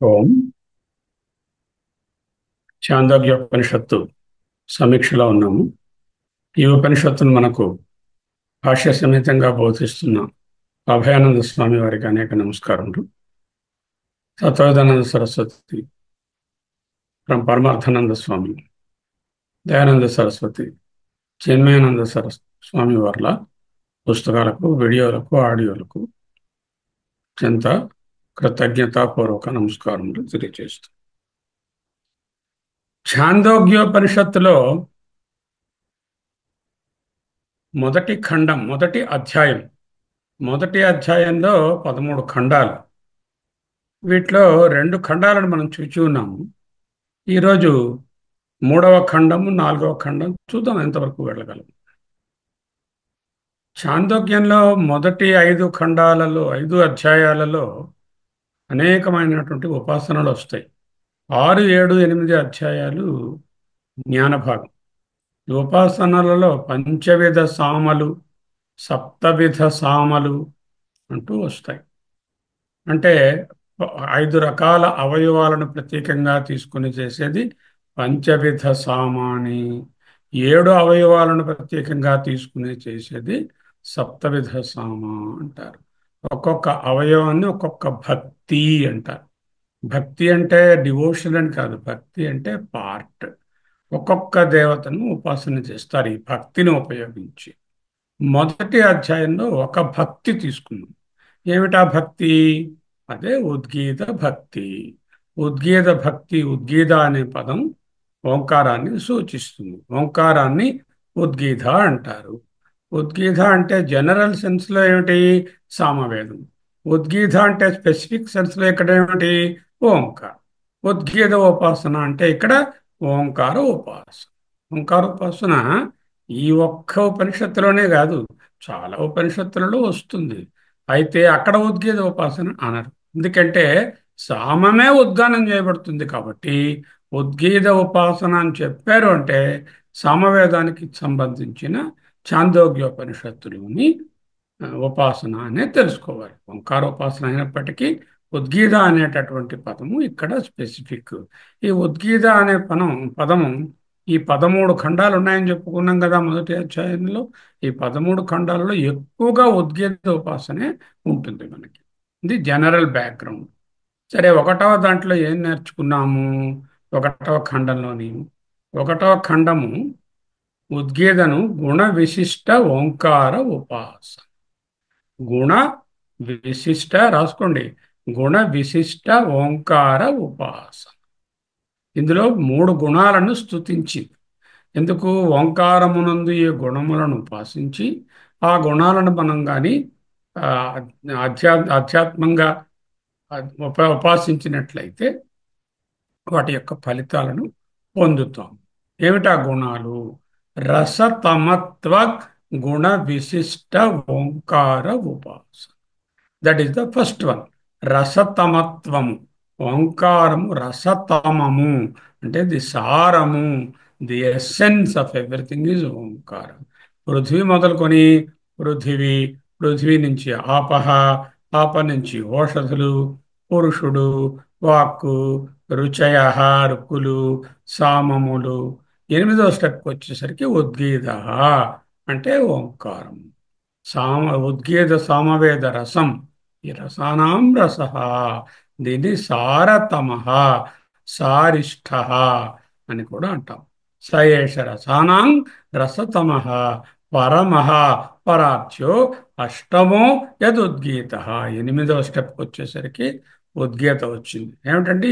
ఓం చాందోగ్యోపనిషత్తు సమీక్షలో ఉన్నాము. ఈ ఉపనిషత్తును మనకు భాష్య సమేతంగా బోధిస్తున్న అభయానంద స్వామి వారికి అనేక నమస్కారములు. సత్వదానంద సరస్వతి, పరమార్థానంద స్వామి, దయానంద సరస్వతి, చిన్మయానంద స్వామి వార్ల పుస్తకాలకు, వీడియోలకు, ఆడియోలకు అత్యంత కృతజ్ఞతాపూర్వక నమస్కారములు తెలియజేస్తాం. ఛాందోగ్యోపనిషత్తులో మొదటి అధ్యాయం, మొదటి అధ్యాయంలో 13 ఖండాలు. వీటిలో 2 ఖండాలను మనం చూచి ఉన్నాము. ఈరోజు 3వ ఖండము, 4వ ఖండం చూద్దాం ఎంతవరకు వెళ్ళగలం. చాందోగ్యంలో మొదటి 5 ఖండాలలో, 5 అధ్యాయాలలో అనేకమైనటువంటి ఉపాసనలు వస్తాయి. 6, 7, 8 అధ్యాయాలు జ్ఞాన భాగం. ఈ ఉపాసనలలో పంచవిధ సామలు, సప్తవిధ సామలు అంటూ వస్తాయి. అంటే 5 రకాల అవయవాలను ప్రత్యేకంగా తీసుకుని చేసేది పంచవిధ సామాని. 7 అవయవాలను ప్రత్యేకంగా తీసుకుని చేసేది సప్తవిధ సామ అంటారు. ఒక్కొక్క అవయవాన్ని ఒక్కొక్క భక్తి అంటారు. భక్తి అంటే డివోషన్ అని కాదు, భక్తి అంటే పార్ట్. ఒక్కొక్క దేవతను ఉపాసన చేస్తారు ఈ భక్తిని ఉపయోగించి. మొదటి అధ్యాయంలో ఒక భక్తి తీసుకున్నాం. ఏమిటా భక్తి? అదే ఉద్గీత భక్తి. ఉద్గీత భక్తి, ఉద్గీత అనే పదం ఓంకారాన్ని సూచిస్తుంది. ఓంకారాన్ని ఉద్గీత అంటారు. ఉద్గీత అంటే జనరల్ సెన్స్లో ఏమిటి? సామవేదం. ఉద్గీత అంటే స్పెసిఫిక్ సెన్స్లో ఇక్కడ ఏమిటి? ఓంకార. ఉద్గీత ఉపాసన అంటే ఇక్కడ ఓంకార ఉపాసన. ఓంకార ఉపాసన ఈ ఒక్క ఉపనిషత్తులోనే కాదు, చాలా ఉపనిషత్తులలో వస్తుంది. అయితే అక్కడ ఉద్గీత ఉపాసన అనరు. ఎందుకంటే సామమే ఉద్గానం చేయబడుతుంది కాబట్టి ఉద్గీత ఉపాసన అని చెప్పారు. అంటే సామవేదానికి సంబంధించిన ఛాందోగ్యోపనిషత్తులోని ఉపాసన అనే తెలుసుకోవాలి. ఓంకార ఉపాసన అయినప్పటికీ ఉద్గీత అనేటటువంటి పదము ఇక్కడ స్పెసిఫిక్. ఈ ఉద్గీత అనే పదము ఈ 13 ఖండాలు ఉన్నాయని చెప్పుకున్నాం కదా మొదటి అధ్యాయంలో. ఈ 13 ఖండాలలో ఎక్కువగా ఉద్గీత ఉపాసనే ఉంటుంది మనకి. ఇది జనరల్ బ్యాక్గ్రౌండ్. సరే, ఒకటవ దాంట్లో ఏం నేర్చుకున్నాము? ఒకటవ ఖండంలోని 1వ ఖండము ఉద్గీతను గుణ విశిష్ట ఓంకార ఉపాసన. గుణ విశిష్ట రాసుకోండి, గుణ విశిష్ట ఓంకార ఉపాసన. ఇందులో 3 గుణాలను స్తుతించింది. ఎందుకు? ఓంకారమునందు ఈ గుణములను ఉపాసించి ఆ గుణాలను మనం కానీ ఆధ్యాత్మంగా ఉపాసించినట్లయితే వాటి యొక్క ఫలితాలను పొందుతాం. ఏమిటా గుణాలు? రసతమత్వ గుణ విశిష్ట ఓంకార ఉపాసన. That is the first one. రసతమత్వము. ఓంకారము రసతమము అంటే ది సారము, the essence of everything is ఓంకారం. పృథ్వీ మొదలుకొని పృథివీ, పృథ్వీ నుంచి ఆపహ, ఆప నుంచి ఓషధులు, పురుషుడు, వాక్కు, రుచయ, రుక్కులు, సామములు. 8వ స్టెప్కి వచ్చేసరికి ఉద్గీత అంటే ఓంకారం. ఉద్గీత సామవేద రసం. ఈ రసానాం రస. దీన్ని సారతమ, సారిష్ఠ అని కూడా అంటాం. సయేష రసానాం రసతమ పరమ పరార్చ్యో అష్టమో యదుద్గీత. 8వ స్టెప్కి వచ్చేసరికి ఉద్గీత వచ్చింది. ఏమిటంటే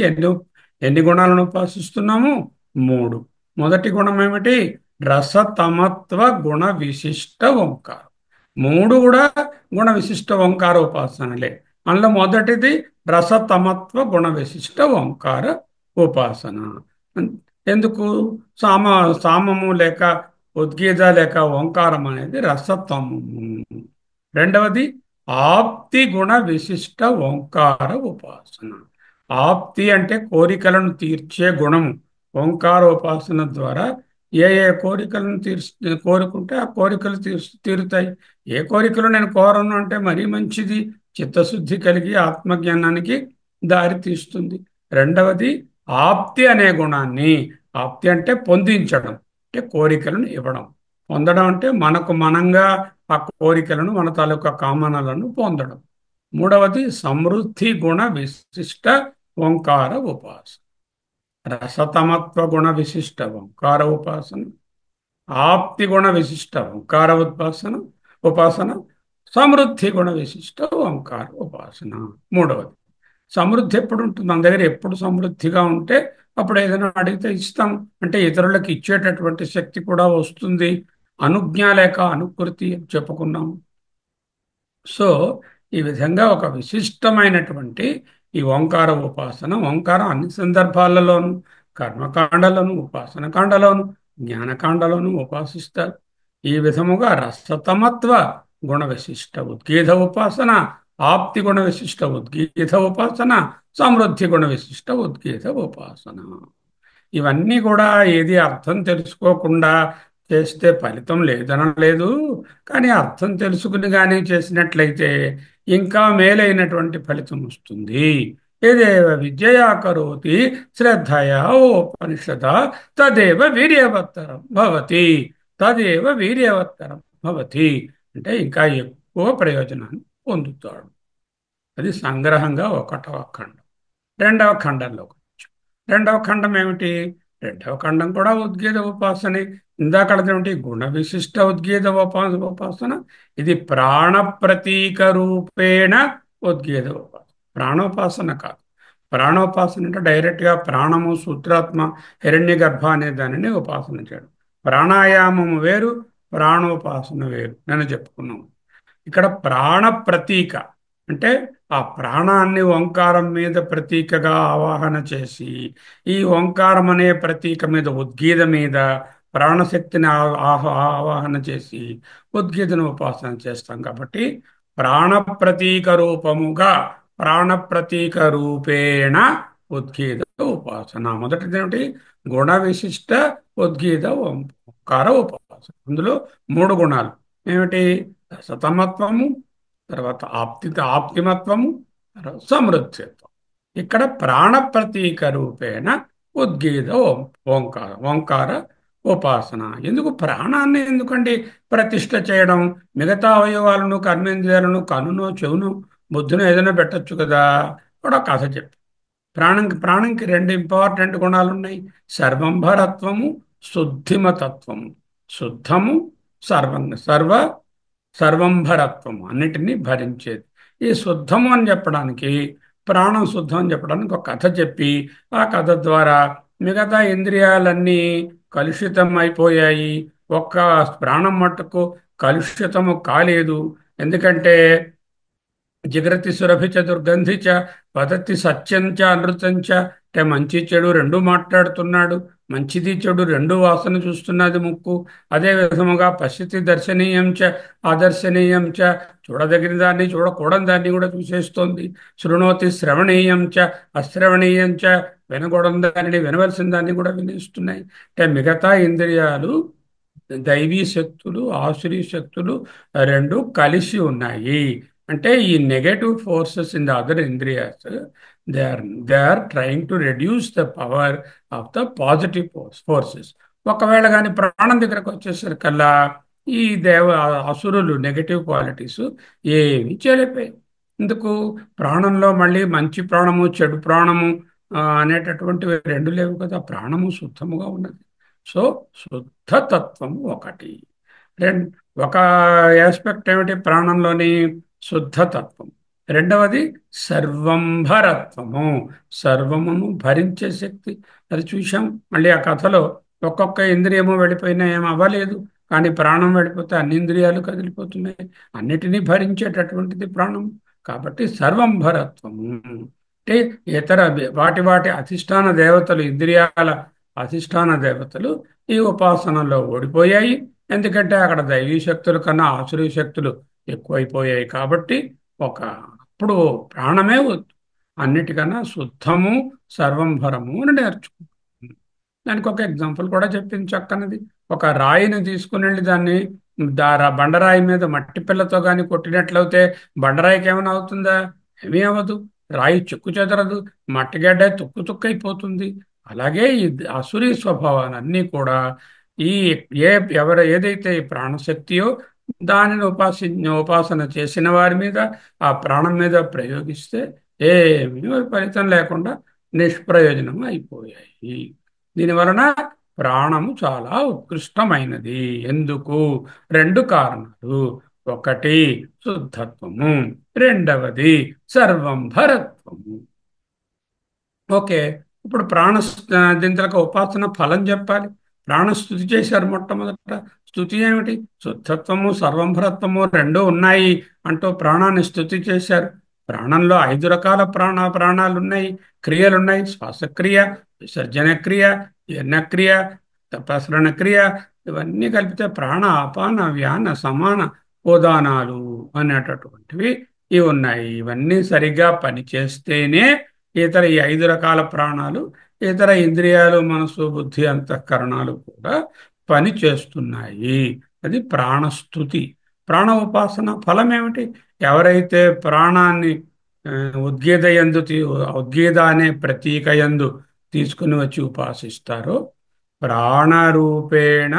ఎన్ని గుణాలను ఉపాసిస్తున్నాము? 3. మొదటి గుణం ఏమిటి? రసతమత్వ గుణ విశిష్ట ఓంకారం. 3 కూడా గుణ విశిష్ట ఓంకార ఉపాసనలే. అందులో మొదటిది రసతమత్వ గుణ విశిష్ట ఓంకార ఉపాసన. ఎందుకు? సామ సామము లేక ఉద్గీత లేక ఓంకారం అనేది రసతమము. రెండవది ఆప్తి గుణ విశిష్ట ఓంకార ఉపాసన. ఆప్తి అంటే కోరికలను తీర్చే గుణము. ఓంకార ఉపాసన ద్వారా ఏ ఏ కోరికలను కోరుకుంటే ఆ కోరికలు తీరుతాయి. ఏ కోరికలు నేను కోరను అంటే మరీ మంచిది. చిత్తశుద్ధి కలిగి ఆత్మజ్ఞానానికి దారి తీస్తుంది. రెండవది ఆప్తి అనే గుణాన్ని, ఆప్తి అంటే పొందించడం, అంటే కోరికలను ఇవ్వడం. పొందడం అంటే మనకు మనంగా ఆ కోరికలను, మన తాలూకా కామనలను పొందడం. మూడవది సమృద్ధి గుణ విశిష్ట ఓంకార ఉపాసన. రసతమత్వ గుణ విశిష్ట ఓంకార ఉపాసన, ఆప్తి గుణ విశిష్ట ఓంకార ఉపాసన, సమృద్ధి గుణ విశిష్ట ఓంకార ఉపాసన. మూడవది సమృద్ధి ఎప్పుడు ఉంటుంది మన దగ్గర, ఎప్పుడు సమృద్ధిగా ఉంటే అప్పుడు ఏదైనా అడిగితే ఇస్తాం, అంటే ఇతరులకు ఇచ్చేటటువంటి శక్తి కూడా వస్తుంది. అనుజ్ఞ లేక అనుకృతి అని చెప్పుకున్నాం. సో ఈ విధంగా ఒక విశిష్టమైనటువంటి ఈ ఓంకార ఉపాసన, ఓంకారం అన్ని సందర్భాలలోనూ, కర్మకాండలోను, ఉపాసన కాండలోను, జ్ఞానకాండలోను ఉపాసిస్తారు. ఈ విధముగా రసతమత్వ గుణ విశిష్ట ఉద్గీత ఉపాసన, ఆప్తి గుణ విశిష్ట ఉద్గీత ఉపాసన, సమృద్ధి గుణ విశిష్ట ఉద్గీత ఉపాసన. ఇవన్నీ కూడా ఏది అర్థం తెలుసుకోకుండా చేస్తే ఫలితం లేదనలేదు. కానీ అర్థం తెలుసుకుని కానీ చేసినట్లయితే ఇంకా మేలైనటువంటి ఫలితం వస్తుంది. ఏదేవ విద్యయా కరోతి శ్రద్ధయా ఉపనిషద తదేవ వీర్యవత్తరం భవతి. తదేవ వీర్యవత్తరం భవతి అంటే ఇంకా ఎక్కువ ప్రయోజనాన్ని పొందుతాడు. అది సంగ్రహంగా ఒకటవ ఖండం. రెండవ ఖండంలోకి వచ్చాం. రెండవ ఖండం ఏమిటి? రెండవ ఖండం కూడా ఉద్గీత ఉపాసనే. ఇందాకడదేమిటి? గుణ విశిష్ట ఉద్గీత ఉపాసన. ఇది ప్రాణ ప్రతీక రూపేణ ఉద్గీత ఉపాసన, ప్రాణోపాసన కాదు. ప్రాణోపాసన అంటే డైరెక్ట్గా ప్రాణము, సూత్రాత్మ, హిరణ్య గర్భ అనే దానిని ఉపాసన చేయడం. ప్రాణాయామము వేరు, ప్రాణోపాసన వేరు. నేను చెప్పుకున్నాను. ఇక్కడ ప్రాణ ప్రతీక అంటే ఆ ప్రాణాన్ని ఓంకారం మీద ప్రతీకగా ఆవాహన చేసి, ఈ ఓంకారం అనే ప్రతీక మీద, ఉద్గీత మీద ప్రాణశక్తిని ఆవాహన చేసి ఉద్గీతను ఉపాసన చేస్తాం. కాబట్టి ప్రాణ ప్రతీక రూపముగా, ప్రాణ ప్రతీక రూపేణ ఉద్గీత ఉపాసన. మొదటిది ఏమిటి? గుణ విశిష్ట ఉద్గీత ఓంకార ఉపాసన. అందులో మూడు గుణాలు ఏమిటి? సతమత్వము, తర్వాత ఆప్తిమత్వము, తర్వాత సమృద్ధిత్వం. ఇక్కడ ప్రాణ ప్రతీక రూపేణ ఉద్గీత ఓంకార ఉపాసన. ఎందుకు ప్రాణాన్ని ఎందుకండి ప్రతిష్ఠ చేయడం? మిగతా అవయవాలను, కర్మేంద్రియాలను, కనును, చెవును, బుద్ధిను ఏదైనా పెట్టచ్చు కదా. కూడా కథ చెప్పి ప్రాణంకి రెండు ఇంపార్టెంట్ గుణాలు ఉన్నాయి: సర్వంభరత్వము, శుద్ధిమతత్వము. శుద్ధము, సర్వంభరత్వము, అన్నిటినీ భరించేది. ఈ శుద్ధము అని చెప్పడానికి, ప్రాణం శుద్ధం అని చెప్పడానికి ఒక కథ చెప్పి, ఆ కథ ద్వారా మిగతా ఇంద్రియాలన్నీ కలుషితం అయిపోయాయి, ఒక్క ప్రాణం మట్టుకు కలుషితము కాలేదు. ఎందుకంటే జిగరతి సురభి చ దుర్గంధి చ వదతి సత్యం చ అనృతం చ, అంటే మంచి చెడు రెండు మాట్లాడుతున్నాడు. మంచిది చెడు రెండు వాసన చూస్తున్నది ముక్కు. అదే విధముగా పశ్యతి దర్శనీయం చ ఆదర్శనీయం చ, చూడదగిన దాన్ని చూడకూడని దాన్ని కూడా చూసేస్తోంది. శృణోతి శ్రవణీయం చ అశ్రవణీయం చ, వినకూడని దానిని వినవలసిన దాన్ని కూడా వినిస్తున్నాయి. అంటే మిగతా ఇంద్రియాలు, దైవీ శక్తులు, ఆసురీ శక్తులు రెండు కలిసి ఉన్నాయి. అంటే ఈ negative forces in the other indriyas, they are they are trying to reduce the power of the positive forces. ఒకవేళ కానీ ప్రాణం దగ్గరకు వచ్చేసరికల్లా ఈ అసురులు నెగటివ్ క్వాలిటీస్ ఏమి చేయలేకపోయాయి. ఇందుకు ప్రాణంలో మళ్ళీ మంచి ప్రాణము, చెడు ప్రాణము అనేటటువంటివి రెండు లేవు కదా. ప్రాణము శుద్ధముగా ఉన్నది. సో శుద్ధతత్వము ఒకటి. రెండు, ఒక ఆస్పెక్ట్ ఏమిటి ప్రాణంలోని? శుద్ధతత్వం. రెండవది సర్వంభరత్వము, సర్వమును భరించే శక్తి. అది చూశాం. మళ్ళీ ఆ కథలో ఒక్కొక్క ఇంద్రియము వెళ్ళిపోయినా ఏం అవ్వలేదు, కానీ ప్రాణం వెళ్ళిపోతే అన్ని ఇంద్రియాలు కదిలిపోతున్నాయి. అన్నిటినీ భరించేటటువంటిది ప్రాణం. కాబట్టి సర్వంభరత్వము అంటే ఇతర వాటి వాటి అధిష్టాన దేవతలు, ఇంద్రియాల అధిష్టాన దేవతలు ఈ ఉపాసనలో ఓడిపోయాయి. ఎందుకంటే అక్కడ దైవీ శక్తుల కన్నా ఆసురీ శక్తులు ఎక్కువైపోయాయి. కాబట్టి ఒక అప్పుడు ప్రాణమే అన్నిటికన్నా శుద్ధము, సర్వంభరము అని నేర్చుకుంటాం. దానికి ఒక ఎగ్జాంపుల్ కూడా చెప్పింది చక్కనది. ఒక రాయిని తీసుకుని వెళ్ళి దాన్ని బండరాయి మీద మట్టి పిల్లతో కానీ కొట్టినట్లయితే బండరాయికి ఏమైనా అవుతుందా? ఏమీ అవ్వదు. రాయి చెక్కు చెదరదు, మట్టిగడ్డ తుక్కు తుక్కైపోతుంది. అలాగే ఈ అసురీ స్వభావాలన్నీ కూడా ఈ ఏ ఏదైతే ఈ ప్రాణశక్తియో దానిని ఉపాసన చేసిన వారి మీద, ఆ ప్రాణం మీద ప్రయోగిస్తే ఏమీ ఫలితం లేకుండా నిష్ప్రయోజనం అయిపోయాయి. దీని వలన ప్రాణము చాలా ఉత్కృష్టమైనది. ఎందుకు? రెండు కారణాలు. ఒకటి శుద్ధత్వము, రెండవది సర్వం భరత్వము. ఓకే. ఇప్పుడు దింతలకు ఉపాసన ఫలం చెప్పాలి. ప్రాణస్థుతి చేశారు మొట్టమొదట. స్థుతి ఏమిటి? శుద్ధత్వము సర్వంభరత్వము రెండూ ఉన్నాయి అంటూ ప్రాణాన్ని స్థుతి చేశారు. ప్రాణంలో 5 రకాల ప్రాణాలు ఉన్నాయి, క్రియలు ఉన్నాయి. శ్వాసక్రియ, విసర్జన క్రియ, జీర్ణక్రియ, ప్రసరణ క్రియ, ఇవన్నీ కలిపితే ప్రాణ అపాన వ్యాన సమాన ఉదానాలు అనేటటువంటివి ఇవి ఉన్నాయి. ఇవన్నీ సరిగ్గా పనిచేస్తేనే ఇతర ఈ 5 రకాల ప్రాణాలు, ఇతర ఇంద్రియాలు, మనసు, బుద్ధి, అంతఃకరణాలు కూడా పని చేస్తున్నాయి. అది ప్రాణస్థుతి. ప్రాణ ఉపాసన ఫలం ఏమిటి? ఎవరైతే ప్రాణాన్ని ఉద్గీత ఉద్గీత అనే ప్రతీక యందు తీసుకుని వచ్చి ఉపాసిస్తారో, ప్రాణరూపేణ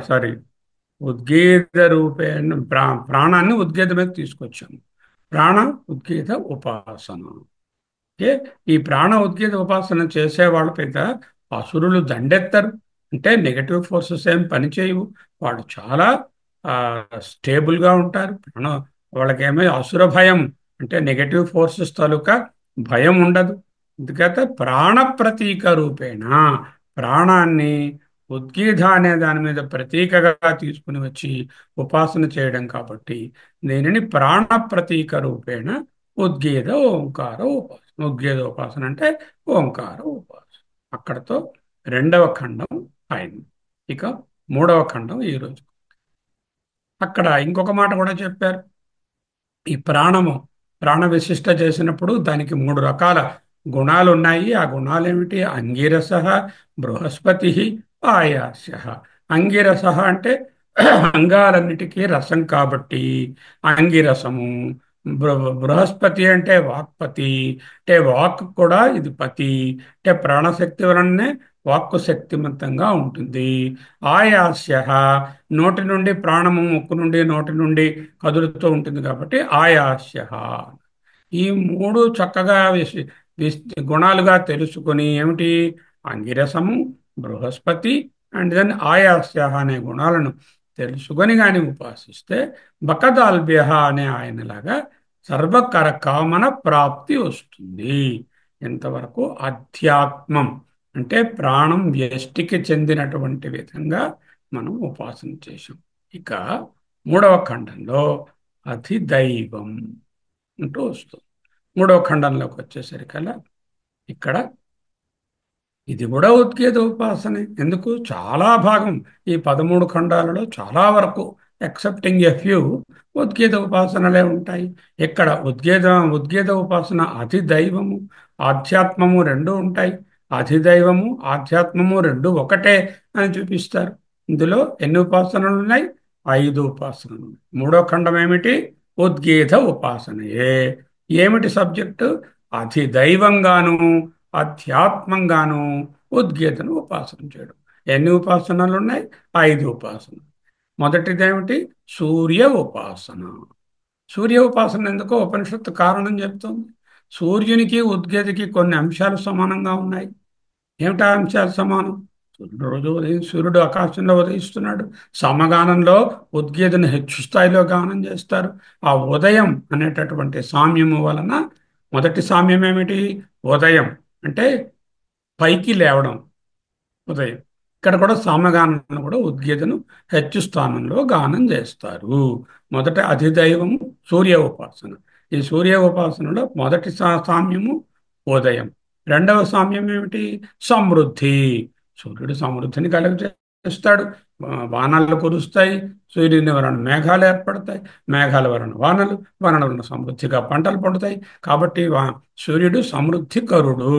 సారీ ఉద్గీత రూపేణ ప్రాణాన్ని ఉద్గీత మీద తీసుకొచ్చాము. ప్రాణ ఉద్గీత ఉపాసన. ఓకే. ఈ ప్రాణ ఉద్గీత ఉపాసన చేసే వాళ్ళ మీద అసురులు దండెత్తరు. అంటే నెగటివ్ ఫోర్సెస్ ఏం పనిచేయవు. వాళ్ళు చాలా స్టేబుల్గా ఉంటారు. వాళ్ళకేమీ అసుర భయం అంటే నెగటివ్ ఫోర్సెస్ తాలూకా భయం ఉండదు. ఎందుకంటే ప్రాణ ప్రతీక రూపేణ ప్రాణాన్ని ఉద్గీత అనే దాని మీద ప్రతీకగా తీసుకుని వచ్చి ఉపాసన చేయడం కాబట్టి దీనిని ప్రాణ ప్రతీక రూపేణ ఉద్గీత ఓంకార ఉపాసన. ఉద్గీత ఉపాసన అంటే ఓంకార ఉపాసన. అక్కడతో 2వ ఖండం అయింది. ఇక 3వ ఖండం ఈరోజు. అక్కడ ఇంకొక మాట కూడా చెప్పారు. ఈ ప్రాణ విశిష్ట చేసినప్పుడు దానికి 3 రకాల గుణాలు ఉన్నాయి. ఆ గుణాలు ఏమిటి? అంగిరస, బృహస్పతి, ఆయాస్య. అంగిరస అంటే అంగాలన్నిటికీ రసం కాబట్టి అంగిరసము. బృహస్పతి అంటే వాక్పతి, అంటే వాక్ కూడా ఇది పతి, అంటే ప్రాణశక్తి వలననే వాక్కు శక్తివంతంగా ఉంటుంది. ఆయాస్య నోటి నుండి ప్రాణము ముక్కు నుండి నోటి నుండి కదులుతూ ఉంటుంది కాబట్టి ఆయాస్య. ఈ 3 చక్కగా గుణాలుగా తెలుసుకుని ఏమిటి? అంగిరసము, బృహస్పతి అండ్ దెన్ ఆయాస్య అనే గుణాలను తెలుసుకొని కానీ ఉపాసిస్తే బకదాల్భ్య అనే ఆయనలాగా సర్వకర కామన ప్రాప్తి వస్తుంది. ఎంతవరకు? అధ్యాత్మం అంటే ప్రాణం వ్యష్టికి చెందినటువంటి విధంగా మనం ఉపాసన చేసాం. ఇక 3వ ఖండంలో అధిదైవం అంటూ వస్తుంది. 3వ ఖండంలోకి వచ్చేసరికల్లా ఇక్కడ ఇది కూడా ఉద్గీత ఉపాసనే. ఎందుకు? చాలా భాగం ఈ 13 ఖండాలలో చాలా వరకు ఎక్సెప్టింగ్ ఎ ఫ్యూ ఉద్గీత ఉపాసనలే ఉంటాయి. ఇక్కడ ఉద్గీత ఉపాసన అధిదైవము ఆధ్యాత్మము రెండు ఉంటాయి. అధిదైవము ఆధ్యాత్మము రెండు ఒకటే అని చూపిస్తారు. ఇందులో ఎన్ని ఉపాసనలు ఉన్నాయి? 5 ఉపాసనలు. 3వ ఖండం ఏమిటి? ఉద్గీత ఉపాసనయే. ఏమిటి సబ్జెక్టు? అధిదైవంగాను అధ్యాత్మంగాను ఉద్గీతను ఉపాసన చేయడం. ఎన్ని ఉపాసనలు ఉన్నాయి? 5 ఉపాసనలు. మొదటిదేమిటి? సూర్య ఉపాసన. సూర్య ఉపాసన ఎందుకో ఉపనిషత్తు కారణం చెప్తుంది. సూర్యునికి ఉద్గీతకి కొన్ని అంశాలు సమానంగా ఉన్నాయి. ఏమిటా అంశాలు సమానం? సూర్యుడు ఆకాశంలో ఉదయిస్తున్నాడు. సమగానంలో ఉద్గీతను హెచ్చు స్థాయిలో గానం చేస్తారు. ఆ ఉదయం అనేటటువంటి సామ్యము వలన మొదటి సామ్యం ఏమిటి? ఉదయం అంటే పైకి లేవడం ఉదయం. ఇక్కడ కూడా సామగానంలో కూడా ఉద్గీతను హెచ్చు స్థానంలో గానం చేస్తారు. మొదట అధిదైవము సూర్య ఉపాసన. ఈ సూర్య ఉపాసనలో మొదటి సామ్యము ఉదయం. రెండవ సామ్యం ఏమిటి? సమృద్ధి. సూర్యుడు సమృద్ధిని కలుగజేస్తాడు. వానలు కురుస్తాయి. సూర్యుని వలన మేఘాలు ఏర్పడతాయి. మేఘాల వలన వానలు, వానల వలన సమృద్ధిగా పంటలు పండుతాయి. కాబట్టి సూర్యుడు సమృద్ధికరుడు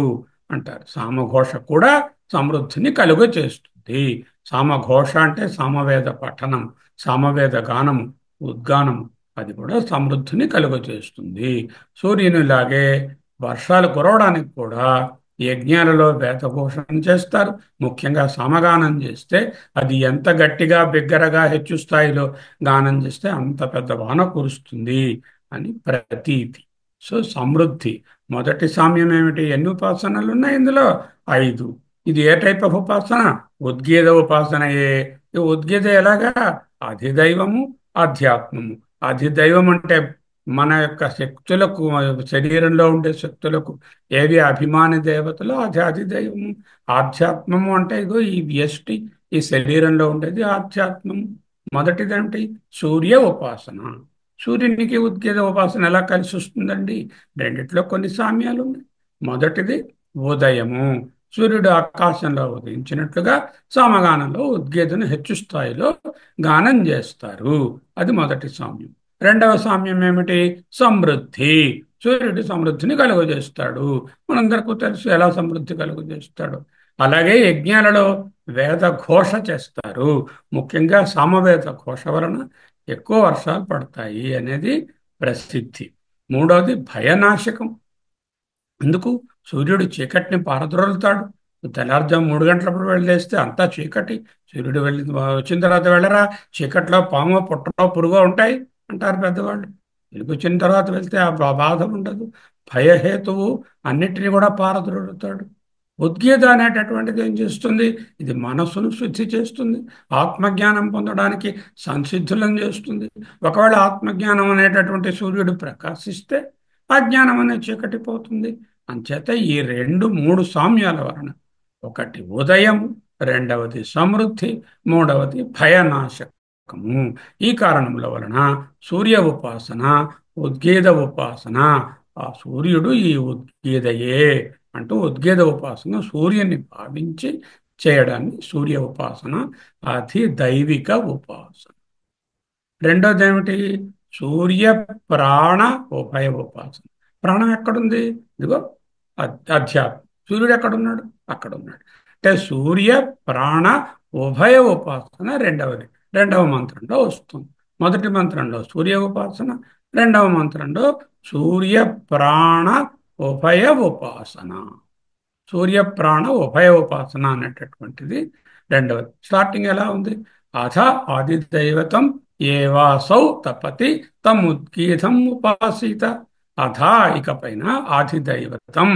అంటారు. సామఘోష కూడా సమృద్ధిని కలుగ చేస్తుంది. సామఘోష అంటే సామవేద పఠనం, సామవేద గానము, ఉద్గానము. అది కూడా సమృద్ధిని కలుగజేస్తుంది. సూర్యునిలాగే వర్షాలు కురవడానికి కూడా యజ్ఞాలలో వేదఘోషణ చేస్తారు. ముఖ్యంగా సమగానం చేస్తే అది ఎంత గట్టిగా బిగ్గరగా హెచ్చు స్థాయిలో గానం చేస్తే అంత పెద్ద వాన కురుస్తుంది అని ప్రతీతి. సో సమృద్ధి మొదటి సామ్యం ఏమిటి? ఎన్ని ఉపాసనలు ఉన్నాయి ఇందులో? 5. ఇది ఏ టైప్ ఆఫ్ ఉపాసన? ఉద్గీత ఉపాసనయే. ఈ ఉద్గీత ఎలాగా? అధిదైవము, ఆధ్యాత్మము. అధిదైవం అంటే మన యొక్క శక్తులకు, శరీరంలో ఉండే శక్తులకు ఏవి అభిమాని దేవతలు అది అధిదైవము. ఆధ్యాత్మము అంటే ఇగో ఈ వ్యష్టి, ఈ శరీరంలో ఉండేది ఆధ్యాత్మము. మొదటిదేంటి? సూర్య ఉపాసన. సూర్యునికి ఉద్గీత ఉపాసన ఎలా కలిసి వస్తుందండి? రెండిట్లో కొన్ని సామ్యాలు ఉన్నాయి. మొదటిది ఉదయము. సూర్యుడు ఆకాశంలో ఉదయించినట్లుగా సామగానంలో ఉద్గీతను హెచ్చు స్థాయిలో గానం చేస్తారు. అది మొదటి సామ్యం. రెండవ సామ్యం ఏమిటి? సమృద్ధి. సూర్యుడు సమృద్ధిని కలుగజేస్తాడు. మనందరికీ తెలుసు ఎలా సమృద్ధి కలుగజేస్తాడు. అలాగే యజ్ఞాలలో వేద ఘోష చేస్తారు. ముఖ్యంగా సామవేద ఘోష వలన ఎక్కువ వర్షాలు పడతాయి అనేది ప్రసిద్ధి. మూడవది భయనాశకం. ఎందుకు? సూర్యుడు చీకటిని పారద్రోలుతాడు. తెల్లారుజాము 3 గంటలప్పుడు వెళ్ళేస్తే అంతా చీకటి. సూర్యుడు వచ్చిన తర్వాత వెళ్ళరా, చీకట్లో పాము పుట్టలో పురుగో ఉంటాయి అంటారు పెద్దవాళ్ళు. వెలుగు వచ్చిన తర్వాత వెళ్తే ఆ బాధ ఉండదు. భయహేతువు అన్నిటినీ కూడా పారద్రోలుతాడు. ఉద్గీత అనేటటువంటిది ఏం చేస్తుంది? ఇది మనస్సును శుద్ధి చేస్తుంది. ఆత్మజ్ఞానం పొందడానికి సంసిద్ధులను చేస్తుంది. ఒకవేళ ఆత్మజ్ఞానం అనేటటువంటి సూర్యుడు ప్రకాశిస్తే ఆ జ్ఞానం అనే చీకటి పోతుంది. అంచేత ఈ 2, 3 సామ్యాల వలన, ఒకటి ఉదయం, రెండవది సమృద్ధి, మూడవది భయనాశకము. ఈ కారణముల వలన సూర్య ఉపాసన, ఉద్గీత ఉపాసన, ఆ సూర్యుడు ఈ ఉద్గీతయే అంటూ ఉద్గీత ఉపాసన సూర్యుని భావించి చేయడాన్ని సూర్య ఉపాసన, అతి దైవిక ఉపాసన. రెండోది ఏమిటి? సూర్య ప్రాణ ఉభయ ఉపాసన. ప్రాణం ఎక్కడుంది? ఇదిగో అధ్యాత్మం. సూర్యుడు ఎక్కడున్నాడు? అక్కడ ఉన్నాడు. అంటే సూర్య ప్రాణ ఉభయ ఉపాసన రెండవది. రెండవ మంత్రంలో వస్తుంది. మొదటి మంత్రంలో సూర్య ఉపాసన, రెండవ మంత్రంలో సూర్య ప్రాణ ఉభయ ఉపాసన. సూర్యప్రాణ ఉభయ ఉపాసన అనేటటువంటిది రెండవది. స్టార్టింగ్ ఎలా ఉంది? అథ ఆదిదైవతం ఏవాసౌ తపతి తముద్గీతం ఉపాసిత. అథ ఇకపైన ఆదిదైవతం,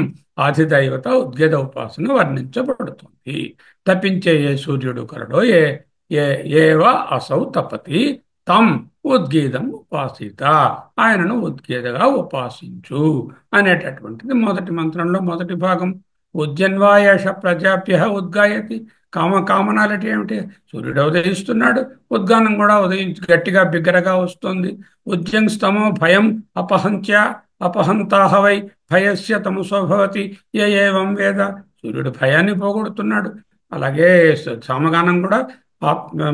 ఆదిదైవత ఉద్గీత ఉపాసన వర్ణించబడుతుంది. తప్పించే ఏ సూర్యుడు కలడో ఏ ఏ ఏవ అసౌ తపతి తం ఉద్గీతం ఉపాసిత, ఆయనను ఉద్గీతగా ఉపాసించు అనేటటువంటిది మొదటి మంత్రంలో మొదటి భాగం. ఉద్యన్వాయష ప్రజాభ్య ఉద్గాయతి. కామనాలటి ఏమిటి? సూర్యుడు ఉదయిస్తున్నాడు, ఉద్గానం కూడా ఉదయించి గట్టిగా బిగ్గరగా వస్తుంది. ఉద్యంస్తమో భయం అపహంత్య అపహంతాహవై భయస్య తమసో భవతి ఏవం వేద. సూర్యుడు భయాన్ని పోగొడుతున్నాడు. అలాగే సామగానం కూడా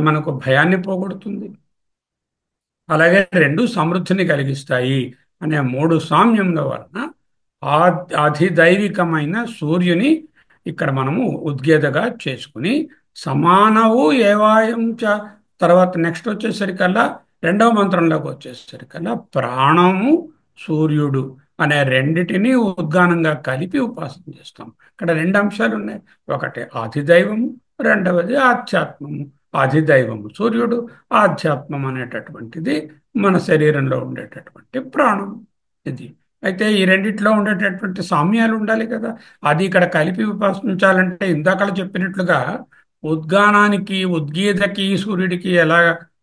మనకు భయాన్ని పోగొడుతుంది. అలాగే 2 సమృద్ధిని కలిగిస్తాయి అనే 3 సామ్యముల వలన అధిదైవికమైన సూర్యుని ఇక్కడ మనము ఉద్గీతగా చేసుకుని సమానవు ఏవాయం చ. తర్వాత నెక్స్ట్ వచ్చేసరికల్లా రెండవ మంత్రంలోకి వచ్చేసరికల్లా ప్రాణము సూర్యుడు అనే రెండిటిని ఉద్గానంగా కలిపి ఉపాసన చేస్తాం. ఇక్కడ 2 అంశాలు ఉన్నాయి. ఒకటి అధిదైవము, రెండవది ఆధ్యాత్మము. అధిదైవము సూర్యుడు, ఆధ్యాత్మం అనేటటువంటిది మన శరీరంలో ఉండేటటువంటి ప్రాణం. ఇది అయితే ఈ రెండిట్లో ఉండేటటువంటి సామ్యాలు ఉండాలి కదా. అది ఇక్కడ కలిపి ఉపాసించాలంటే ఇందాక చెప్పినట్లుగా ఉద్గానానికి, ఉద్గీతకి, సూర్యుడికి ఎలా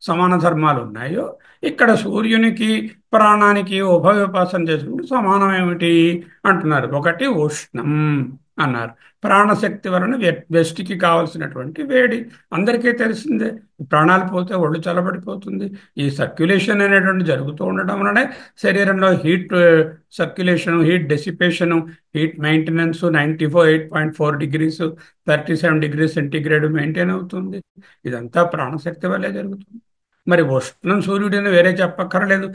సమాన ధర్మాలు ఉన్నాయో ఇక్కడ సూర్యునికి ప్రాణానికి ఉభయ ఉపాసన చేసుకుంటూ సమానం ఏమిటి అంటున్నారు. ఒకటి ఉష్ణం అన్నారు. ప్రాణశక్తి వలన వ్యష్టికి కావలసినటువంటి వేడి అందరికీ తెలిసిందే. ప్రాణాలు పోతే ఒళ్ళు చల్లబడిపోతుంది. ఈ సర్క్యులేషన్ అనేటువంటి జరుగుతూ ఉండడం వలనే శరీరంలో heat circulation, heat dissipation, heat maintenance 8.4 degrees 37 degrees centigrade maintain అవుతుంది. ఇదంతా ప్రాణశక్తి వల్లే జరుగుతుంది. మరి ఉష్ణం సూర్యుడిని వేరే చెప్పక్కర్లేదు.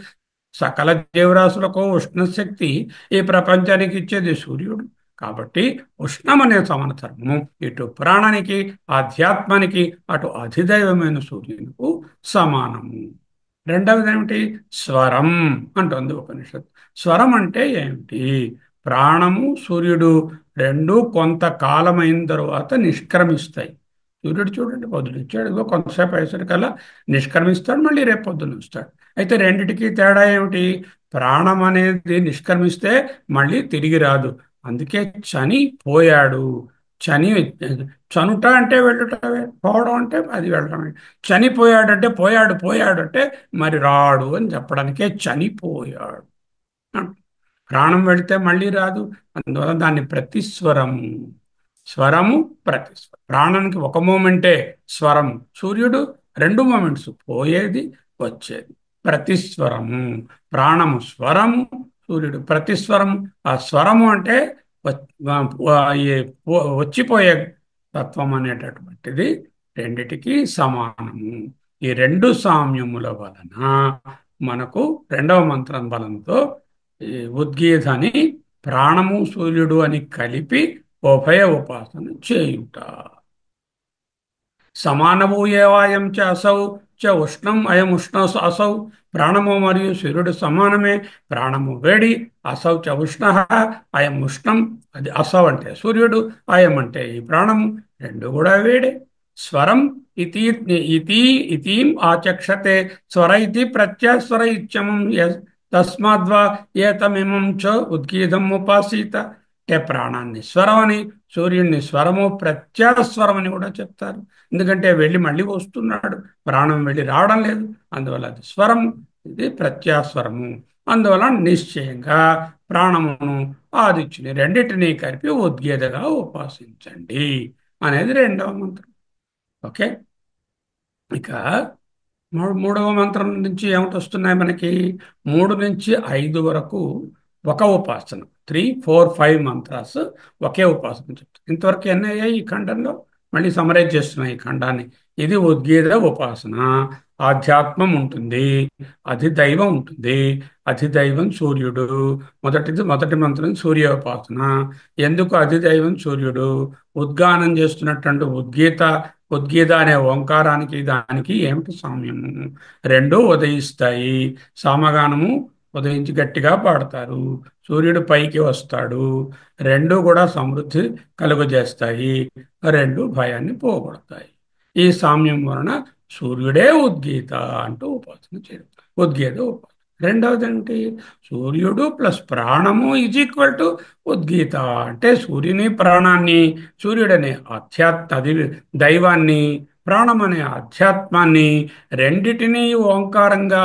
సకల జీవరాశులకు ఉష్ణశక్తి ఈ ప్రపంచానికి ఇచ్చేది సూర్యుడు. కాబట్టి ఉష్ణం అనే సమాన ధర్మము ఇటు ప్రాణానికి, ఆధ్యాత్మానికి, అటు అధిదైవమైన సూర్యునికి సమానము. రెండవది ఏమిటి? స్వరం అంటుంది ఉపనిషత్తు. స్వరం అంటే ఏమిటి? ప్రాణము సూర్యుడు రెండు కొంతకాలమైన తరువాత నిష్క్రమిస్తాయి. సూర్యుడు చూడండి, పొద్దున ఇచ్చాడు, ఇదిగో కొంతసేపు అయ్యేసరికల్లా నిష్క్రమిస్తాడు, మళ్ళీ రేపు పొద్దున వస్తాడు. అయితే రెండిటికి తేడా ఏమిటి? ప్రాణం అనేది నిష్క్రమిస్తే మళ్ళీ తిరిగి రాదు. అందుకే చనిపోయాడు. చని చనుట అంటే వెళ్ళటమే, పోవడం అంటే అది వెళ్ళటమే. చనిపోయాడంటే పోయాడు, పోయాడు అంటే మరి రాడు అని చెప్పడానికే చనిపోయాడు. ప్రాణం వెళితే మళ్ళీ రాదు. అందువల్ల దాన్ని ప్రతిస్వరము. స్వరము, ప్రతిస్వరం. ప్రాణానికి ఒక మూమెంటే స్వరం. సూర్యుడు రెండు మూమెంట్స్, పోయేది వచ్చేది. ప్రతిస్వరము. ప్రాణము స్వరము, సూర్యుడు ప్రతిస్వరము. ఆ స్వరము అంటే ఈ వచ్చిపోయే తత్వం అనేటటువంటిది రెండిటికి సమానము. ఈ రెండు సామ్యముల వలన మనకు రెండవ మంత్రం బలంతో ఈ ఉద్గీతని ప్రాణము సూర్యుడు అని కలిపి ఉభయ ఉపాసన చేయుట. సమానభూయేవాయం చ అసౌ చ ఉష్ణం అయం ఉష్ణ అసౌ. ప్రాణము మరియు సూర్యుడు సమానమే. ప్రాణము వేడి, అసౌ చ ఉష్ణ, అయం ఉష్ణం. అది అసౌ అంటే సూర్యుడు, అయం అంటే ఈ ప్రాణము, రెండు కూడా వేడే. స్వరం ఇతి ఇతి ఇతీం ఆచక్షతే. స్వర ఇది ప్రత్యస్వర ఇత్యమం తస్మాద్వా ఏతమిమం చ ఉద్గీతం ఉపాసీత. అంటే ప్రాణాన్ని స్వరం అని, సూర్యుడిని స్వరము ప్రత్యాస్వరం అని కూడా చెప్తారు. ఎందుకంటే వెళ్ళి మళ్ళీ వస్తున్నాడు, ప్రాణం వెళ్ళి రావడం లేదు. అందువల్ల అది స్వరము, ఇది ప్రత్యాస్వరము. అందువల్ల నిశ్చయంగా ప్రాణమును ఆదిత్యుని రెండింటినీ కలిపి ఉద్గీతగా ఉపాసించండి అనేది రెండవ మంత్రం. ఓకే. ఇక మూడవ మంత్రం నుంచి ఏమిటి వస్తున్నాయి మనకి? 3 నుంచి 5 వరకు ఒక ఉపాసన. 3, 4, 5 మంత్రాస్ ఒకే ఉపాసన చెప్తారు. ఇంతవరకు ఎన్ని అయ్యాయి ఈ ఖండంలో? మళ్ళీ సమరైజ్ చేస్తున్నాయి ఈ ఖండాన్ని. ఇది ఉద్గీత ఉపాసన. ఆధ్యాత్మం ఉంటుంది, అధిదైవం ఉంటుంది. అధిదైవం సూర్యుడు. మొదటి మంత్రం సూర్యోపాసన. ఎందుకు అధిదైవం సూర్యుడు? ఉద్గానం చేస్తున్నటువంటి ఉద్గీత అనే ఓంకారానికి దానికి ఏమిటి సామ్యము? రెండూ ఉదయిస్తాయి. సామగానము ఉదయించి గట్టిగా పాడతారు, సూర్యుడు పైకి వస్తాడు. రెండు కూడా సమృద్ధి కలుగజేస్తాయి, రెండు భయాన్ని పోగొడతాయి. ఈ సామ్యం వలన సూర్యుడే ఉద్గీత అంటూ ఉపాసన చేయడం. ఉద్గీత ఉపాసన. రెండవది ఏంటి? సూర్యుడు ప్లస్ ప్రాణము ఈజ్ ఈక్వల్ టు ఉద్గీత. అంటే సూర్యుని ప్రాణాన్ని, సూర్యుడనే అది దైవాన్ని, ప్రాణం అనే ఆధ్యాత్మాన్ని రెండిటినీ ఓంకారంగా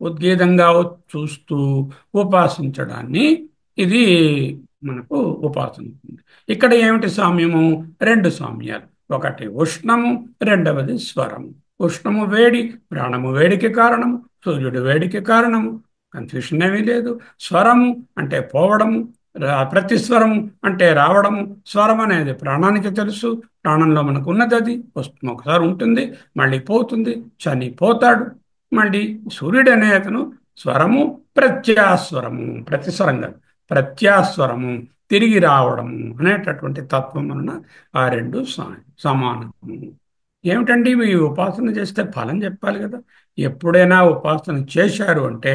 ఉద్గీతంగా చూస్తూ ఉపాసించడాన్ని ఇది మనకు ఉపాసన. ఇక్కడ ఏమిటి సామ్యము? రెండు సామ్యాలు. ఒకటి ఉష్ణము, రెండవది స్వరము. ఉష్ణము వేడి, ప్రాణము వేడికి కారణము, సూర్యుడు వేడికి కారణము. కన్ఫ్యూషన్ ఏమీ లేదు. స్వరము అంటే పోవడము, ప్రతిస్వరము అంటే రావడము. స్వరం అనేది ప్రాణానికి తెలుసు, ప్రాణంలో మనకు ఉన్నది. అది వస్తుంది, ఒకసారి ఉంటుంది, మళ్ళీ పోతుంది, చనిపోతాడు. మళ్ళీ సూర్యుడు అనే అతను స్వరము, ప్రత్యాస్వరము, ప్రతిస్వరం కాదు, ప్రత్యాస్వరము, తిరిగి రావడము అనేటటువంటి తత్వం వలన ఆ రెండు సమానము. ఏమిటండి ఈ ఉపాసన చేస్తే ఫలం చెప్పాలి కదా. ఎప్పుడైనా ఉపాసన చేశారు అంటే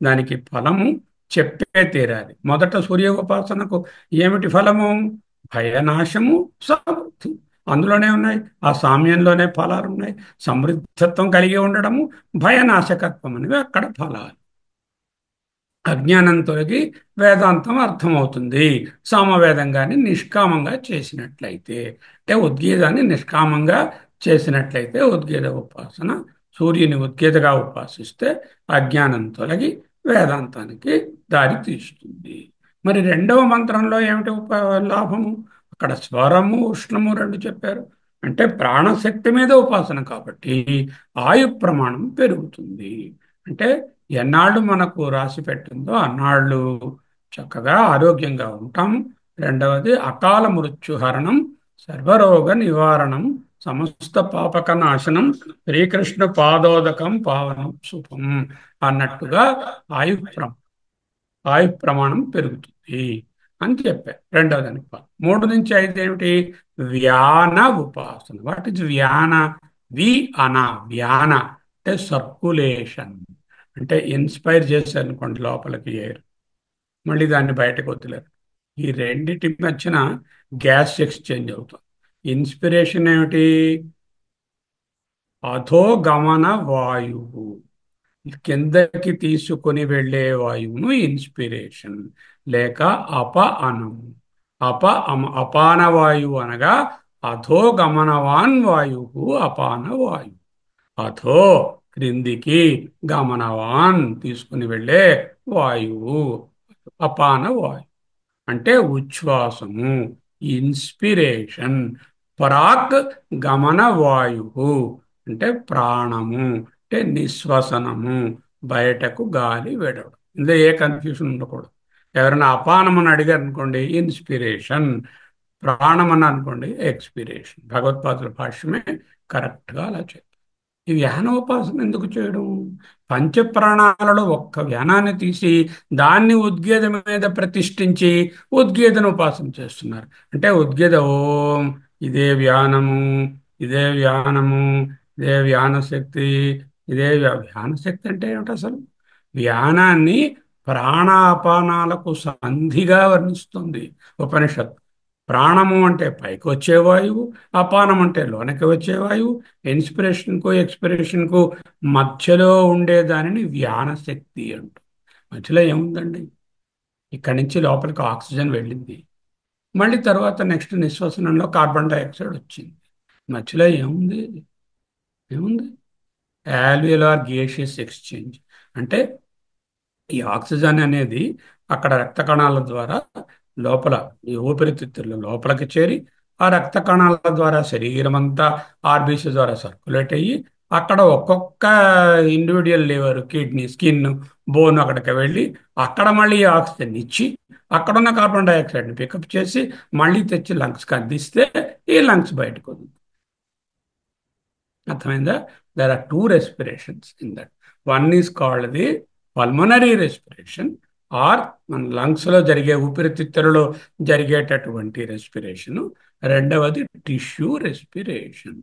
దానికి ఫలము చెప్పే తీరాలి. మొదట సూర్య ఉపాసనకు ఏమిటి ఫలము? భయనాశము, సమృద్ధి. అందులోనే ఉన్నాయి, ఆ సామ్యంలోనే ఫలాలు ఉన్నాయి. సమృద్ధత్వం కలిగి ఉండడము, భయనాశకత్వం అనేవి అక్కడ ఫలాలు. అజ్ఞానం తొలగి వేదాంతం అర్థమవుతుంది. సామవేదంగాన్ని నిష్కామంగా చేసినట్లయితే, అంటే ఉద్గీతాన్ని నిష్కామంగా చేసినట్లయితే, ఉద్గీత ఉపాసన, సూర్యుని ఉద్గీతగా ఉపాసిస్తే అజ్ఞానం తొలగి వేదాంతానికి దారి తీస్తుంది. మరి రెండవ మంత్రంలో ఏమిటి లాభము? అక్కడ స్వరము, ఉష్ణము రెండు చెప్పారు. అంటే ప్రాణశక్తి మీద ఉపాసన కాబట్టి ఆయు ప్రమాణం పెరుగుతుంది. అంటే ఎన్నాళ్ళు మనకు రాసి పెట్టిందో అన్నాళ్ళు చక్కగా ఆరోగ్యంగా ఉంటాము. రెండవది అకాల మృత్యుహరణం, సర్వరోగ నివారణం, సమస్త పాపక నాశనం, శ్రీకృష్ణ పాదోదకం పావనం శుభం అన్నట్టుగా ఆయు ప్రమాణం పెరుగుతుంది అని చెప్పారు. రెండవది అని 3 నుంచి 5 ఏమిటి? వ్యాన ఉపాసన. What is వ్యాన? వి అన వ్యాన అంటే సర్కులేషన్. అంటే ఇన్స్పైర్ చేశారు అనుకోండి లోపలికి ఎయిర్, మళ్ళీ దాన్ని బయటకు వదిలేరు. ఈ రెండిటి మధ్యన గ్యాస్ ఎక్స్చేంజ్ అవుతుంది. ఇన్స్పిరేషన్ ఏమిటి? అధోగమన వాయువు, కిందకి తీసుకొని వెళ్ళే వాయువును ఇన్స్పిరేషన్ లేక అపఅనం. అపాన వాయువు అనగా అధోగమనవాన్ వాయువు అపాన వాయువు. అథో క్రిందికి, గమనవాన్ తీసుకుని వెళ్ళే వాయువు అపాన వాయువు. అంటే ఉచ్ఛ్వాసము, ఇన్స్పిరేషన్. పరాక్ గమన వాయువు అంటే ప్రాణము, అంటే నిశ్వసనము, బయటకు గాలి విడవడం. ఇందులో ఏ కన్ఫ్యూషన్ ఉండకూడదు. ఎవరైనా అపానం అని అడిగారు అనుకోండి ఇన్స్పిరేషన్, ప్రాణం అని అనుకోండి ఎక్స్పిరేషన్. భగవత్పాదుల భాష్యమే కరెక్ట్గా అలా చెప్పారు. ఈ వ్యానోపాసన ఎందుకు చేయడం? పంచప్రాణాలలో ఒక్క వ్యానాన్ని తీసి దాన్ని ఉద్గీత మీద ప్రతిష్ఠించి ఉద్గీతను ఉపాసన చేస్తున్నారు. అంటే ఉద్గీత ఓం, ఇదే వ్యానము, ఇదే వ్యానము, ఇదే వ్యానశక్తి, ఇదే వ్యానశక్తి అంటే ఏమిటి అసలు? వ్యానాన్ని ప్రాణాపానాలకు సంధిగా వర్ణిస్తుంది ఉపనిషత్. ప్రాణము అంటే పైకి వచ్చే వాయువు, అపానం అంటే లోనకి వచ్చే వాయువు, ఇన్స్పిరేషన్కు ఎక్స్పిరేషన్కు మధ్యలో ఉండే దానిని వ్యానశక్తి అంటారు. మధ్యలో ఏముందండి? ఇక్కడి నుంచి లోపలికి ఆక్సిజన్ వెళ్ళింది, మళ్ళీ తర్వాత నెక్స్ట్ నిశ్వసనంలో కార్బన్ డైఆక్సైడ్ వచ్చింది. మధ్యలో ఏముంది? ఏముంది? Alveolar gaseous exchange. అంటే ఈ ఆక్సిజన్ అనేది అక్కడ రక్త కణాల ద్వారా లోపల, ఈ ఊపిరితిత్తుల లోపలికి చేరి ఆ రక్త కణాల ద్వారా శరీరం అంతా ఆర్బీసీ ద్వారా సర్క్యులేట్ అయ్యి అక్కడ ఒక్కొక్క individual liver, kidney, skin, bone అక్కడికి వెళ్ళి అక్కడ మళ్ళీ ఆక్సిజన్ ఇచ్చి అక్కడున్న కార్బన్ డైఆక్సైడ్ని పికప్ చేసి మళ్ళీ తెచ్చి లంగ్స్కి అందిస్తే ఈ లంగ్స్ బయటకు వస్తుంది. అర్థమైందా? There are two respirations in that. One is called the pulmonary respiration, or మన లంగ్స్లో జరిగే ఊపిరితిత్తులలో జరిగేటటువంటి రెస్పిరేషన్. రెండవది tissue respiration.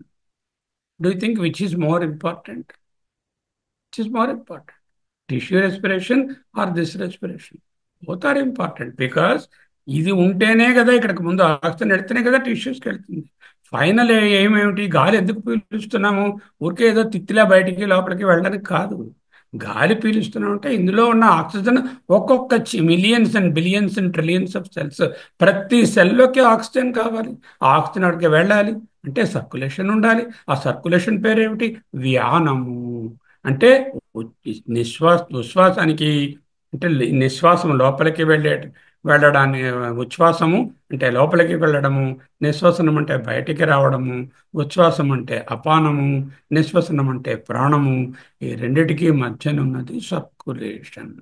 Do you think which is more important? Which is more important, tissue respiration or this respiration? Both are important because ఇది ఉంటేనే కదా ఇక్కడికి ముందు ఆక్సిజన్ వెళ్తేనే కదా టిష్యూస్కి వెళ్తుంది. ఫైనల్ ఏమేమిటి? గాలి ఎందుకు పీలుస్తున్నాము? ఊరికే ఏదో తిత్తిలా బయటికి లోపలికి వెళ్ళడానికి కాదు. గాలి పీలుస్తున్నామంటే ఇందులో ఉన్న ఆక్సిజన్ ఒక్కొక్క millions and billions and trillions of cells, ప్రతి సెల్లోకి ఆక్సిజన్ కావాలి. ఆ ఆక్సిజన్ అక్కడికి వెళ్ళాలి అంటే సర్క్యులేషన్ ఉండాలి. ఆ సర్క్యులేషన్ పేరేమిటి? వ్యానము. అంటే ఉచ్ఛ్వాసానికి, అంటే నిశ్వాసం లోపలికి వెళ్ళడాన్ని ఉచ్ఛ్వాసము అంటే లోపలికి వెళ్ళడము, నిశ్వసనం అంటే బయటికి రావడము, ఉచ్ఛ్వాసం అంటే అపానము, నిశ్వసనం అంటే ప్రాణము. ఈ రెండిటికి మధ్యన ఉన్నది సర్క్యులేషన్.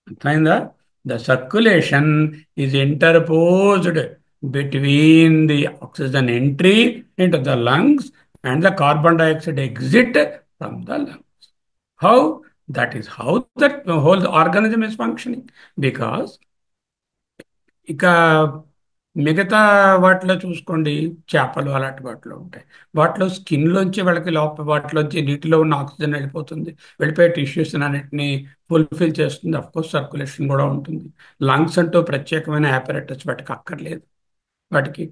అర్థమైందా? The circulation is interposed between the oxygen entry into the lungs and the carbon dioxide exit from the lungs. How? That is how that whole organism is functioning. Because ఇక మిగతా వాటిలో చూసుకోండి, చేపలు అలాంటి వాటిలో ఉంటాయి. వాటిలో స్కిన్లోంచి వాళ్ళకి వాటిలోంచి నీటిలో ఉన్న ఆక్సిజన్ వెళ్ళిపోతుంది, వెళ్ళిపోయే టిష్యూస్ అన్నిటిని ఫుల్ఫిల్ చేస్తుంది. అఫ్కోర్స్ సర్క్యులేషన్ కూడా ఉంటుంది. లంగ్స్ అంటూ ప్రత్యేకమైన ఆపరేటర్స్ వాటికి అక్కర్లేదు వాటికి.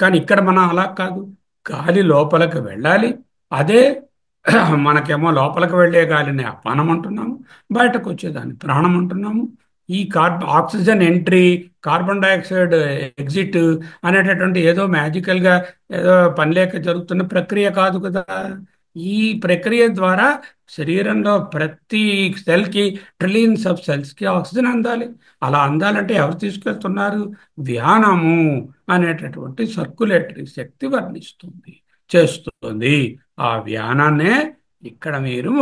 కానీ ఇక్కడ మనం అలా కాదు. గాలి లోపలికి వెళ్ళాలి. అదే మనకేమో లోపలికి వెళ్ళే గాలిని అపానం అంటున్నాము, బయటకు వచ్చేదాన్ని ప్రాణం అంటున్నాము. ఈ oxygen entry, carbon dioxide exit అనేటటువంటి ఏదో మ్యాజికల్గా ఏదో పని లేక జరుగుతున్న ప్రక్రియ కాదు కదా. ఈ ప్రక్రియ ద్వారా శరీరంలో ప్రతి సెల్కి, ట్రిలియన్స్ ఆఫ్ సెల్స్కి ఆక్సిజన్ అందాలి. అలా అందాలంటే ఎవరు తీసుకెళ్తున్నారు? వ్యానము అనేటటువంటి సర్క్యులేటరీ శక్తి వర్ణిస్తుంది, చేస్తుంది. ఆ వ్యానాన్నే ఇక్కడ మీరు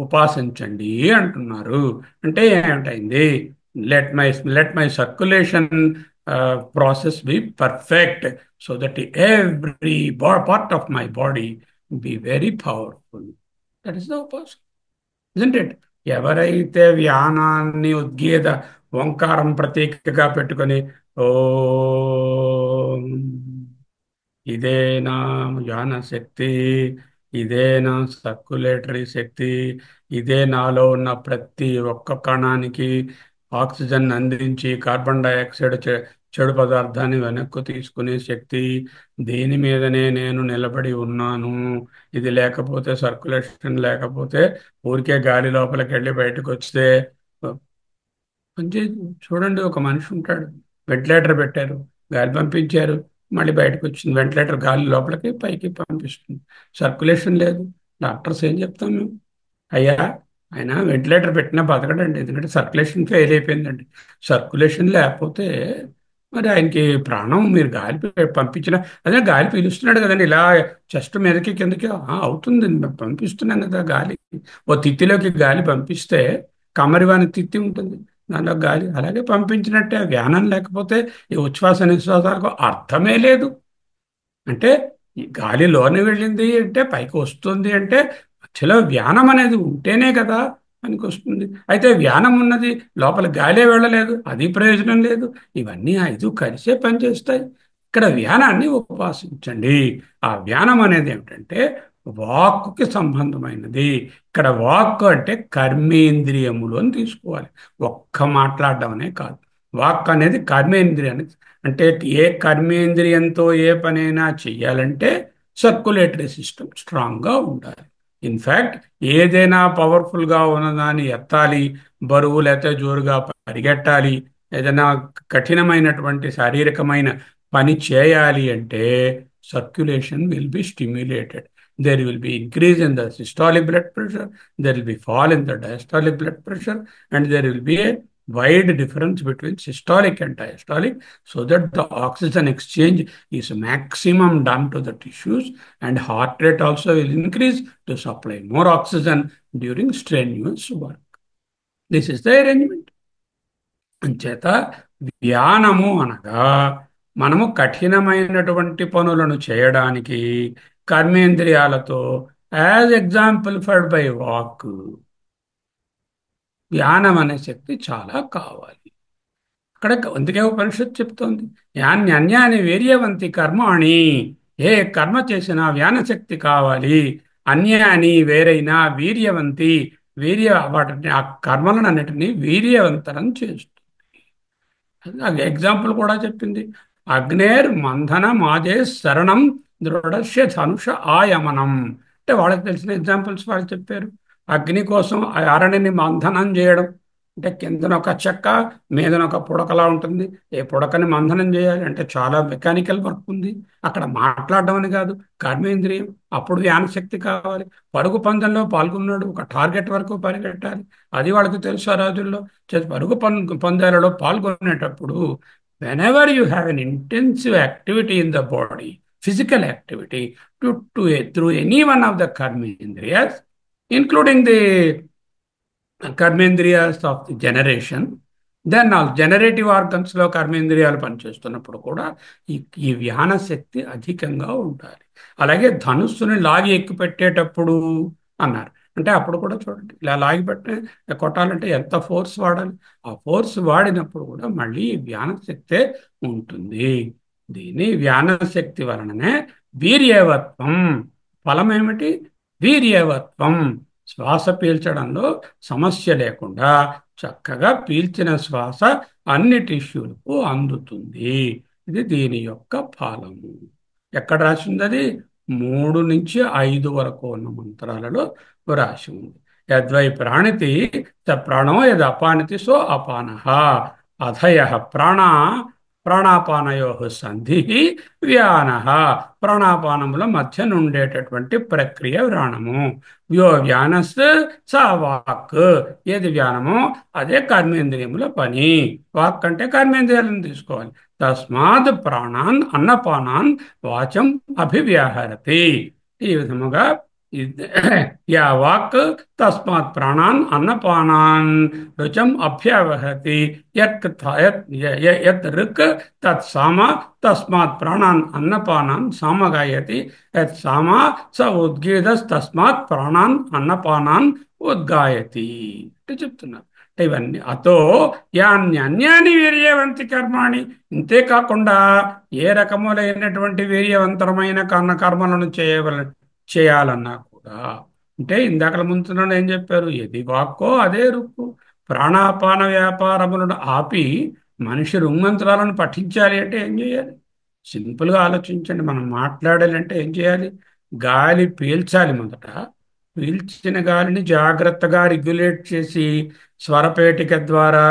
ఉపాసించండి అంటున్నారు. అంటే ఏమిటైంది? Let my circulation process be perfect so that every part of my body be very powerful. That is the ఉపాసన, ఇజంట్ ఇట్? ఎవరైతే వ్యానాన్ని ఉద్గీత ఓంకారం ప్రతీకగా పెట్టుకొని ఓ ఇదే నా జ్ఞాన శక్తి, ఇదే నా సర్క్యులేటరీ శక్తి. ఇదే నాలో ఉన్న ప్రతి ఒక్క కణానికి ఆక్సిజన్ అందించి కార్బన్ డైఆక్సైడ్ చెడు పదార్థాన్ని వెనక్కు తీసుకునే శక్తి. దీని మీదనే నేను నిలబడి ఉన్నాను. ఇది లేకపోతే, సర్క్యులేషన్ లేకపోతే, ఊరికే గాలి లోపలికి వెళ్ళి బయటకు వస్తే కొంచెం చూడండి, ఒక మనిషి ఉంటాడు, వెంటిలేటర్ పెట్టారు, గాలి పంపించారు, మళ్ళీ బయటకు వచ్చింది. వెంటిలేటర్ గాలి లోపలికి పైకి పంపిస్తుంది. సర్క్యులేషన్ లేదు. డాక్టర్స్ ఏం చెప్తాం మేము? అయ్యా, ఆయన వెంటిలేటర్ పెట్టినా బతకడండి, ఎందుకంటే సర్క్యులేషన్ ఫెయిల్ అయిపోయిందండి. సర్క్యులేషన్ లేకపోతే మరి ఆయనకి ప్రాణం, మీరు గాలి పంపించిన, అదే గాలి పీలుస్తున్నాడు కదండి, ఇలా చెస్ట్ మీదకి కిందకి అవుతుంది, పంపిస్తున్నాం కదా గాలి. ఓ తిత్తిలోకి గాలి పంపిస్తే కమ్మరివాని తిత్తి ఉంటుంది, దానిలో గాలి అలాగే పంపించినట్టే. జ్ఞానం లేకపోతే ఈ ఉచ్ఛ్వాస నిశ్వాసాలకు అర్థమే లేదు. అంటే ఈ గాలిలోని వెళ్ళింది అంటే, పైకి వస్తుంది అంటే మధ్యలో వ్యానం అనేది ఉంటేనే కదా పనికి వస్తుంది. అయితే వ్యానం ఉన్నది, లోపల గాలే వెళ్ళలేదు, అది ప్రయోజనం లేదు. ఇవన్నీ ఐదు కలిసే పనిచేస్తాయి. ఇక్కడ వ్యానాన్ని ఉపాసించండి. ఆ వ్యానం అనేది ఏమిటంటే వాక్కుకి సంబంధమైనది. ఇక్కడ వాక్ అంటే కర్మేంద్రియములు అని తీసుకోవాలి. ఒక్క మాట్లాడడం అనే కాదు. వాక్ అనేది కర్మేంద్రియానికి, అంటే ఏ కర్మేంద్రియంతో ఏ పనైనా చెయ్యాలంటే సర్క్యులేటరీ సిస్టమ్ స్ట్రాంగ్గా ఉండాలి. ఇన్ఫ్యాక్ట్ ఏదైనా పవర్ఫుల్గా ఉన్నదాన్ని ఎత్తాలి, బరువు లేకపోతే జోరుగా పరిగెట్టాలి, ఏదైనా కఠినమైనటువంటి శారీరకమైన పని చేయాలి అంటే circulation will be stimulated. There will be increase in the systolic blood pressure, there will be fall in the diastolic blood pressure, and there will be a wide difference between systolic and diastolic, so that the oxygen exchange is maximum done to the tissues, and heart rate also will increase to supply more oxygen during strenuous work. This is the arrangement. అంచేత ధ్యానము అనగా మనము కఠినమైనటువంటి పనులను చేయడానికి కర్మేంద్రియాలతో, as example for by walk, ధ్యానం అనే శక్తి చాలా కావాలి. అక్కడ అందుకే ఉపనిషత్తు చెప్తోంది, యాన్యన్యాని వీర్యవంతి కర్మాణి. ఏ కర్మ చేసినా వ్యానశక్తి కావాలి. అన్యాని వేరైనా వీర్యవంతి, వాటిని ఆ కర్మలను అన్నిటినీ వీర్యవంతరం చేస్తుంది. ఎగ్జాంపుల్ కూడా చెప్పింది. అగ్నేర్ మంథన మాజే శరణం దృఢస్య ధనుష ఆయమనం. అంటే వాళ్ళకి తెలిసిన ఎగ్జాంపుల్స్ వాళ్ళు చెప్పారు. అగ్ని కోసం ఆ అరణిని మంథనం చేయడం అంటే, కిందన ఒక చెక్క, మీదన ఒక పుడకలా ఉంటుంది. ఏ పుడకని మంథనం చేయాలి అంటే చాలా మెకానికల్ వర్క్ ఉంది. అక్కడ మాట్లాడడం అని కాదు, కర్మేంద్రియం. అప్పుడు జ్ఞానశక్తి కావాలి. పరుగు పందెంలో పాల్గొన్నాడు, ఒక టార్గెట్ వరకు పరిగెట్టాలి, అది వాళ్ళకి తెలుసు ఆ రోజుల్లో. పరుగు పందాలలో పాల్గొనేటప్పుడు whenever you have an intensive activity in the body, physical activity, through any one of the karmendriyas, including the karmendriyas of the generation, then ఆ జనరేటివ్ ఆర్గన్స్లో కర్మేంద్రియాలు పనిచేస్తున్నప్పుడు కూడా ఈ ఈ వ్యాన శక్తి అధికంగా ఉండాలి. అలాగే ధనుస్సుని లాగి ఎక్కు పెట్టేటప్పుడు అన్నారు. అంటే అప్పుడు కూడా చూడండి, ఇలా లాగి పెట్టే కొట్టాలంటే ఎంత ఫోర్స్ వాడాలి. ఆ ఫోర్స్ వాడినప్పుడు కూడా మళ్ళీ వ్యాన శక్తే ఉంటుంది. దీని వ్యాన శక్తి వలననే వీర్యవత్వం. ఫలం ఏమిటి? వీర్యవత్వం. శ్వాస పీల్చడంలో సమస్య లేకుండా చక్కగా పీల్చిన శ్వాస అన్ని టిష్యూలకు అందుతుంది. ఇది దీని యొక్క ఫలము. ఎక్కడ రాసింది అది? 3 నుంచి 5 వరకు ఉన్న మంత్రాలలో రాసి ఉంది. యద్వై ప్రాణితి స ప్రాణో యద్ అపానితి సో అపానః. అధయ ప్రాణ ప్రాణాపానయో సంధి వ్యానః. ప్రాణాపానముల మధ్య నుండేటటువంటి ప్రక్రియ వ్యానము. యో వ్యానస్ స వాక్. ఏది వ్యానమో అదే కర్మేంద్రియముల పని. వాక్ అంటే కర్మేంద్రియాలను తీసుకోవాలి. తస్మాత్ ప్రాణాన్ అన్నపానాన్ వాచం అభివ్యాహరతి. ఈ విధముగా యా వాక్ తస్మాత్ ప్రాణాన్ అన్నపానాన్ రుచం అభ్యవహతి. యత్ ఋక్ తత్ సామ తస్మాత్ ప్రాణాన్ అన్నపానాన్ సామగాయతి. యత్ సామ స ఉద్గీదస్ తస్మాత్ ప్రాణాన్ అన్నపానాన్ ఉద్గాయతి అంటే చెప్తున్నారు. అంటే ఇవన్నీ అతో యాన్యన్యాని వీర్యవంతి కర్మాణి. ఇంతేకాకుండా ఏ రకములైనటువంటి వీర్యవంతరమైన కర్మలను చేయాలన్నా కూడా. అంటే ఇందాకల ముందున ఏం చెప్పారు? ఎది వాక్కో అదే రుక్కు. ప్రాణాపాన వ్యాపారములను ఆపి మనిషి రుంగంత్రాలను పఠించాలి అంటే ఏం చేయాలి? సింపుల్గా ఆలోచించండి. మనం మాట్లాడాలి అంటే ఏం చేయాలి? గాలి పీల్చాలి మొదట. పీల్చిన గాలిని జాగ్రత్తగా రెగ్యులేట్ చేసి స్వరపేటిక ద్వారా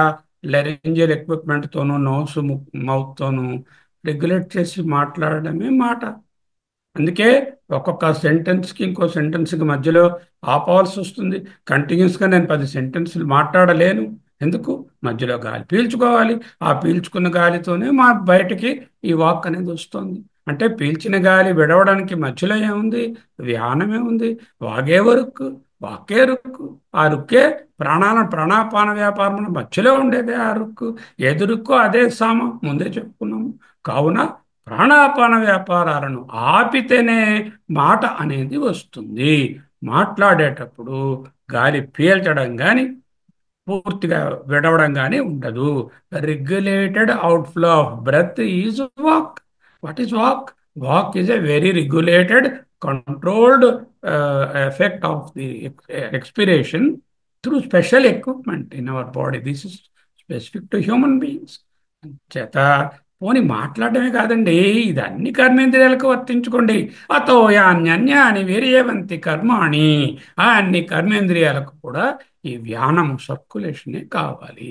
లెరింజియల్ ఎక్విప్మెంట్తోనూ నోస్ మౌత్తోనూ రెగ్యులేట్ చేసి మాట్లాడడమే మాట. అందుకే ఒక్కొక్క సెంటెన్స్కి ఇంకో సెంటెన్స్కి మధ్యలో ఆపవలసి వస్తుంది. కంటిన్యూస్గా నేను 10 సెంటెన్సులు మాట్లాడలేను. ఎందుకు? మధ్యలో గాలి పీల్చుకోవాలి. ఆ పీల్చుకున్న గాలితోనే మా బయటికి ఈ వాక్ అనేది వస్తుంది. అంటే పీల్చిన గాలి విడవడానికి మధ్యలో ఏముంది? వ్యానమే ఉంది. వాగే వరకు, వాకే రుక్కు. ఆ రుక్కే ప్రాణాపాన వ్యాపారం మధ్యలో ఉండేదే ఆ రుక్కు. ఏది రుక్కో అదే సామ, ముందే చెప్పుకున్నాము. కావున ప్రాణాపాన వ్యాపారాలను ఆపితేనే మాట అనేది వస్తుంది. మాట్లాడేటప్పుడు గాలి పీల్చడం కానీ పూర్తిగా విడవడం కానీ ఉండదు. Regulated outflow of breath is వాక్. వాట్ ఈజ్ వాక్? వాక్ is a very regulated, controlled effect of the expiration through special equipment in our body. This is specific to human beings. చేత పోని మాట్లాడటమే కాదండి, ఇది అన్ని కర్మేంద్రియాలకు వర్తించుకోండి. అతో యాన్యన్యాని వీర్యవంతి కర్మాణి. ఆ అన్ని కర్మేంద్రియాలకు కూడా ఈ వ్యానం సర్కులేషనే కావాలి.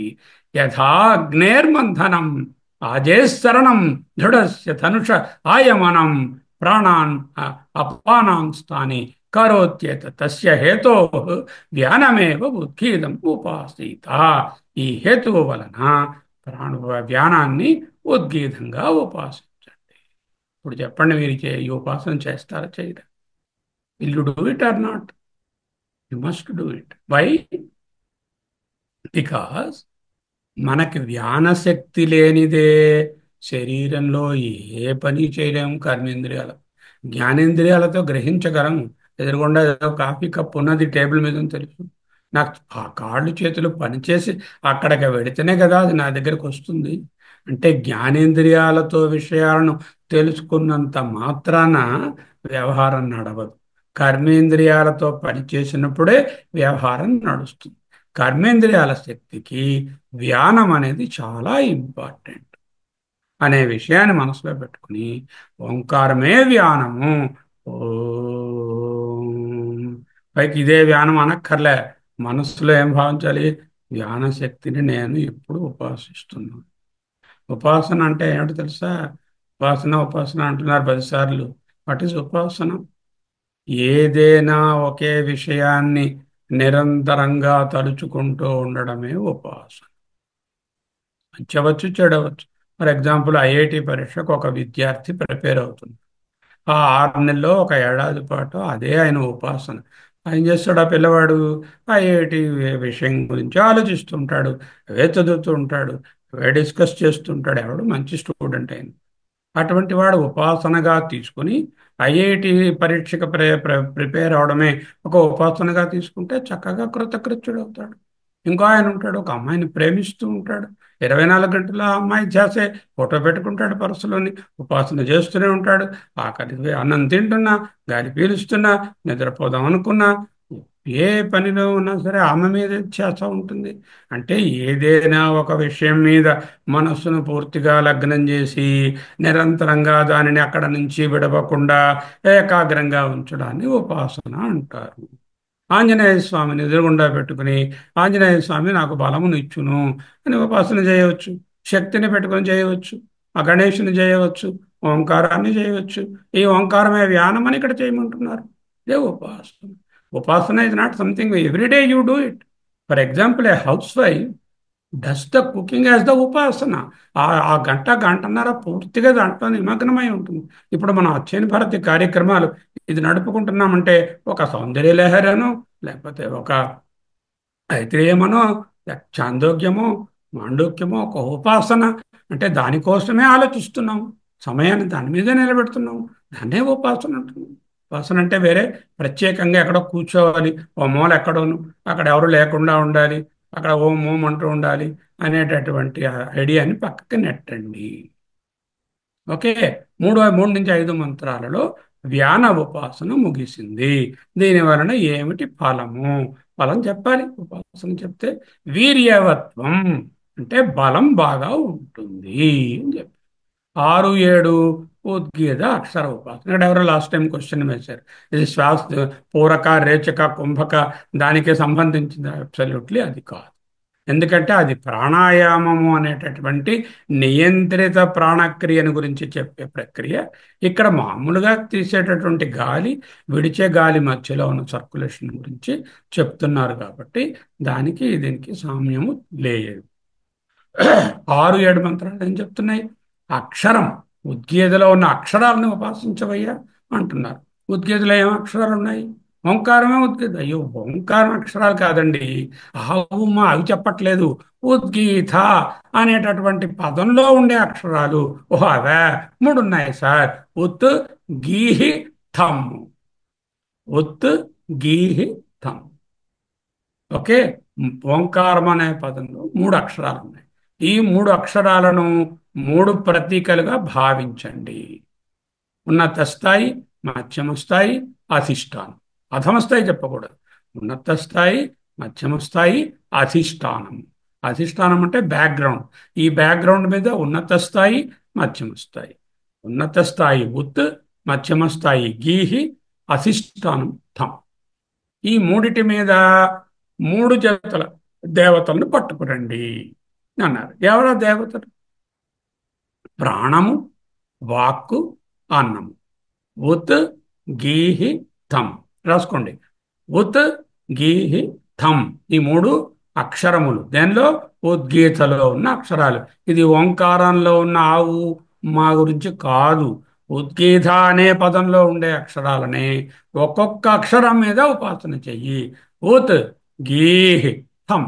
యథా అగ్నేర్మంథనం ఆజేస్తరణం దృఢస్య ధనుష ఆయమనం ప్రాణాన్ అపానాం స్థాని కరోత్యేత తస్య హేతో వ్యానమేవ ఉద్గీతం ఉపాసీత. ఈ హేతువు వలన ప్రాణ వ్యానాన్ని ఉద్గీతంగా ఉపాసించండి. ఇప్పుడు చెప్పండి, మీరు ఈ ఉపాసన చేస్తారా చేయరా? Will you do it or not? You must do it. Why? Because మనకి వ్యానశక్తి లేనిదే శరీరంలో ఏ పని చేయలేము. కర్మేంద్రియాలు, జ్ఞానేంద్రియాలతో గ్రహించగలం. ఎదురుగుండా ఏదో కాఫీ కప్ ఉన్నది టేబుల్ మీద ఉంది తెలుసు. నాకు ఆ కాళ్ళు చేతులు పనిచేసి అక్కడికి వెడితేనే కదా అది నా దగ్గరకు వస్తుంది. అంటే జ్ఞానేంద్రియాలతో విషయాలను తెలుసుకున్నంత మాత్రాన వ్యవహారం నడవదు. కర్మేంద్రియాలతో పనిచేసినప్పుడే వ్యవహారం నడుస్తుంది. కర్మేంద్రియాల శక్తికి వ్యానం అనేది చాలా ఇంపార్టెంట్ అనే విషయాన్ని మనసులో పెట్టుకుని ఓంకారమే వ్యానము. ఓం. పైకి ఇదే వ్యానం అనక్కర్లే. మనస్సులో ఏం భావించాలి? వ్యాన శక్తిని నేను ఎప్పుడు ఉపాసిస్తున్నాను. ఉపాసన అంటే ఏమిటి తెలుసా? ఉపాసన ఉపాసన అంటున్నారు 10 సార్లు. వాట్ ఈజ్ ఉపాసన? ఏదైనా ఒకే విషయాన్ని నిరంతరంగా తలుచుకుంటూ ఉండడమే ఉపాసన. మంచవచ్చు, చెడవచ్చు. ఫర్ ఎగ్జాంపుల్, ఐఐటి పరీక్షకు ఒక విద్యార్థి ప్రిపేర్ అవుతుంది. ఆ 6 నెలల్లో ఒక ఏడాది పాటు అదే ఆయన ఉపాసన. ఏం చేస్తాడు ఆ పిల్లవాడు? ఐఐటి విషయం గురించి ఆలోచిస్తుంటాడు, అవే చదువుతూ ఉంటాడు, అవే డిస్కస్ చేస్తుంటాడు. ఎవడు మంచి స్టూడెంట్ అయిన అటువంటి వాడు ఉపాసనగా తీసుకుని ఐఐటి పరీక్షకు ప్రిపేర్ అవడమే ఒక ఉపాసనగా తీసుకుంటే చక్కగా కృతకృత్యుడు అవుతాడు. ఇంకో ఆయన ఉంటాడు, ఒక అమ్మాయిని ప్రేమిస్తూ ఉంటాడు. 24 గంటల ఆ అమ్మాయి చేసే ఫోటో పెట్టుకుంటాడు పర్సులోని, ఉపాసన చేస్తూనే ఉంటాడు. ఆఖరికి అన్నం తింటున్నా, గాలి పీలుస్తున్నా, నిద్రపోదాం అనుకున్నా, ఏ పనిలో ఉన్నా సరే ఆమె మీద ధ్యాస ఉంటుంది. అంటే ఏదైనా ఒక విషయం మీద మనస్సును పూర్తిగా లగ్నం చేసి నిరంతరంగా దానిని అక్కడ నుంచి విడవకుండా ఏకాగ్రంగా ఉంచడాన్ని ఉపాసన అంటారు. ఆంజనేయ స్వామిని ఎదురుగుండా పెట్టుకుని ఆంజనేయ స్వామి నాకు బలమును ఇచ్చును అని ఉపాసన చేయవచ్చు. శక్తిని పెట్టుకొని చేయవచ్చు. ఆ గణేషుని చేయవచ్చు. ఓంకారాన్ని చేయవచ్చు. ఈ ఓంకారమే వ్యానం అని ఇక్కడ చేయమంటున్నారు. ఇదే ఉపాసన. ఉపాసన is not something everyday you do it. For example, A house wife does the cooking as the ఉపాసన. ఆ గంట గంటన్నర పూర్తిగా దాంట్లో నిమగ్నమై ఉంటుంది. ఇప్పుడు మనం అచ్చైన భారతి కార్యక్రమాలు ఇది నడుపుకుంటున్నామంటే ఒక సౌందర్య లహరను, లేకపోతే ఒక ఐత్రేయమనో, లేక చాందోగ్యమో, మాండూక్యమో, ఒక ఉపాసన. అంటే దానికోసమే ఆలోచిస్తున్నాం, సమయాన్ని దాని మీదే నిలబెడుతున్నాం. దాన్నే ఉపాసన అంటున్నాం. ఉపాసన అంటే వేరే ప్రత్యేకంగా ఎక్కడో కూర్చోవాలి, ఓ మూల ఎక్కడోను, అక్కడ ఎవరు లేకుండా ఉండాలి, అక్కడ ఓం ఓం అంటూ ఉండాలి అనేటటువంటి ఐడియాని పక్కకి నెట్టండి. ఓకే. 3 నుంచి 5 మంత్రాలలో వ్యాన ఉపాసన ముగిసింది. దీని వలన ఏమిటి ఫలము? ఫలం చెప్పాలి. ఉపాసన చెప్తే వీర్యవత్వం అంటే బలం బాగా ఉంటుంది అని చెప్పి. 6, 7 ఉద్గీత అక్షర ఉపాసన. ఇక్కడ ఎవరో లాస్ట్ టైం క్వశ్చన్ వేశారు, ఇది శ్వాస పూరక, రేచక, కుంభక దానికి సంబంధించిన అబ్సల్యూట్లీ అది కాదు. ఎందుకంటే అది ప్రాణాయామము అనేటటువంటి నియంత్రిత ప్రాణక్రియను గురించి చెప్పే ప్రక్రియ. ఇక్కడ మామూలుగా తీసేటటువంటి గాలి, విడిచే గాలి మధ్యలో ఉన్న సర్క్యులేషన్ గురించి చెప్తున్నారు కాబట్టి దానికి దీనికి సామ్యము లేదు. 6, 7 మంత్రాలు ఏం చెప్తున్నాయి? అక్షరం, ఉద్గీతలో ఉన్న అక్షరాలను ఉపాసించవయ్యా అంటున్నారు. ఉద్గీతలో ఏం అక్షరాలు ఉన్నాయి? ఓంకారమే ఉద్గీత. అయ్యో, ఓంకారం అక్షరాలు కాదండి. ఆవు మా అవి చెప్పట్లేదు. ఉద్గీత అనేటటువంటి పదంలో ఉండే అక్షరాలు. ఓహో అవే 3 ఉన్నాయి సార్. ఉత్, గీహి, థమ్. ఉత్, గీహి, థమ్. ఓకే. ఓంకారం అనే పదంలో 3 అక్షరాలు ఉన్నాయి. ఈ 3 అక్షరాలను 3 ప్రతీకలుగా భావించండి. ఉన్నత స్థాయి, మధ్యమ స్థాయి, అధిష్టానం. అధమ స్థాయి చెప్పకూడదు. ఉన్నత స్థాయి, మధ్యమ స్థాయి, అధిష్టానం. అధిష్టానం అంటే బ్యాక్గ్రౌండ్. ఈ బ్యాక్గ్రౌండ్ మీద ఉన్నత స్థాయి, మధ్యమ స్థాయి. ఉన్నత స్థాయి ఉత్, మధ్యమ స్థాయి గీహి, అధిష్టానం థం. ఈ మూడిటి మీద 3 జతల దేవతలను పట్టుకురండి అన్నారు. ఎవరా దేవతలు? ప్రాణము, వాక్కు, అన్నము. ఉత్, గీహి, థం. రాసుకోండి. ఉత్, గీహి, థం. ఈ 3 అక్షరములు దేనిలో? ఉద్గీతలో ఉన్న అక్షరాలు. ఇది ఓంకారంలో ఉన్న ఆవు మా గురించి కాదు. ఉద్గీత అనే పదంలో ఉండే అక్షరాలని ఒక్కొక్క అక్షరం మీద ఉపాసన చెయ్యి. ఉత్, గీహి, థం.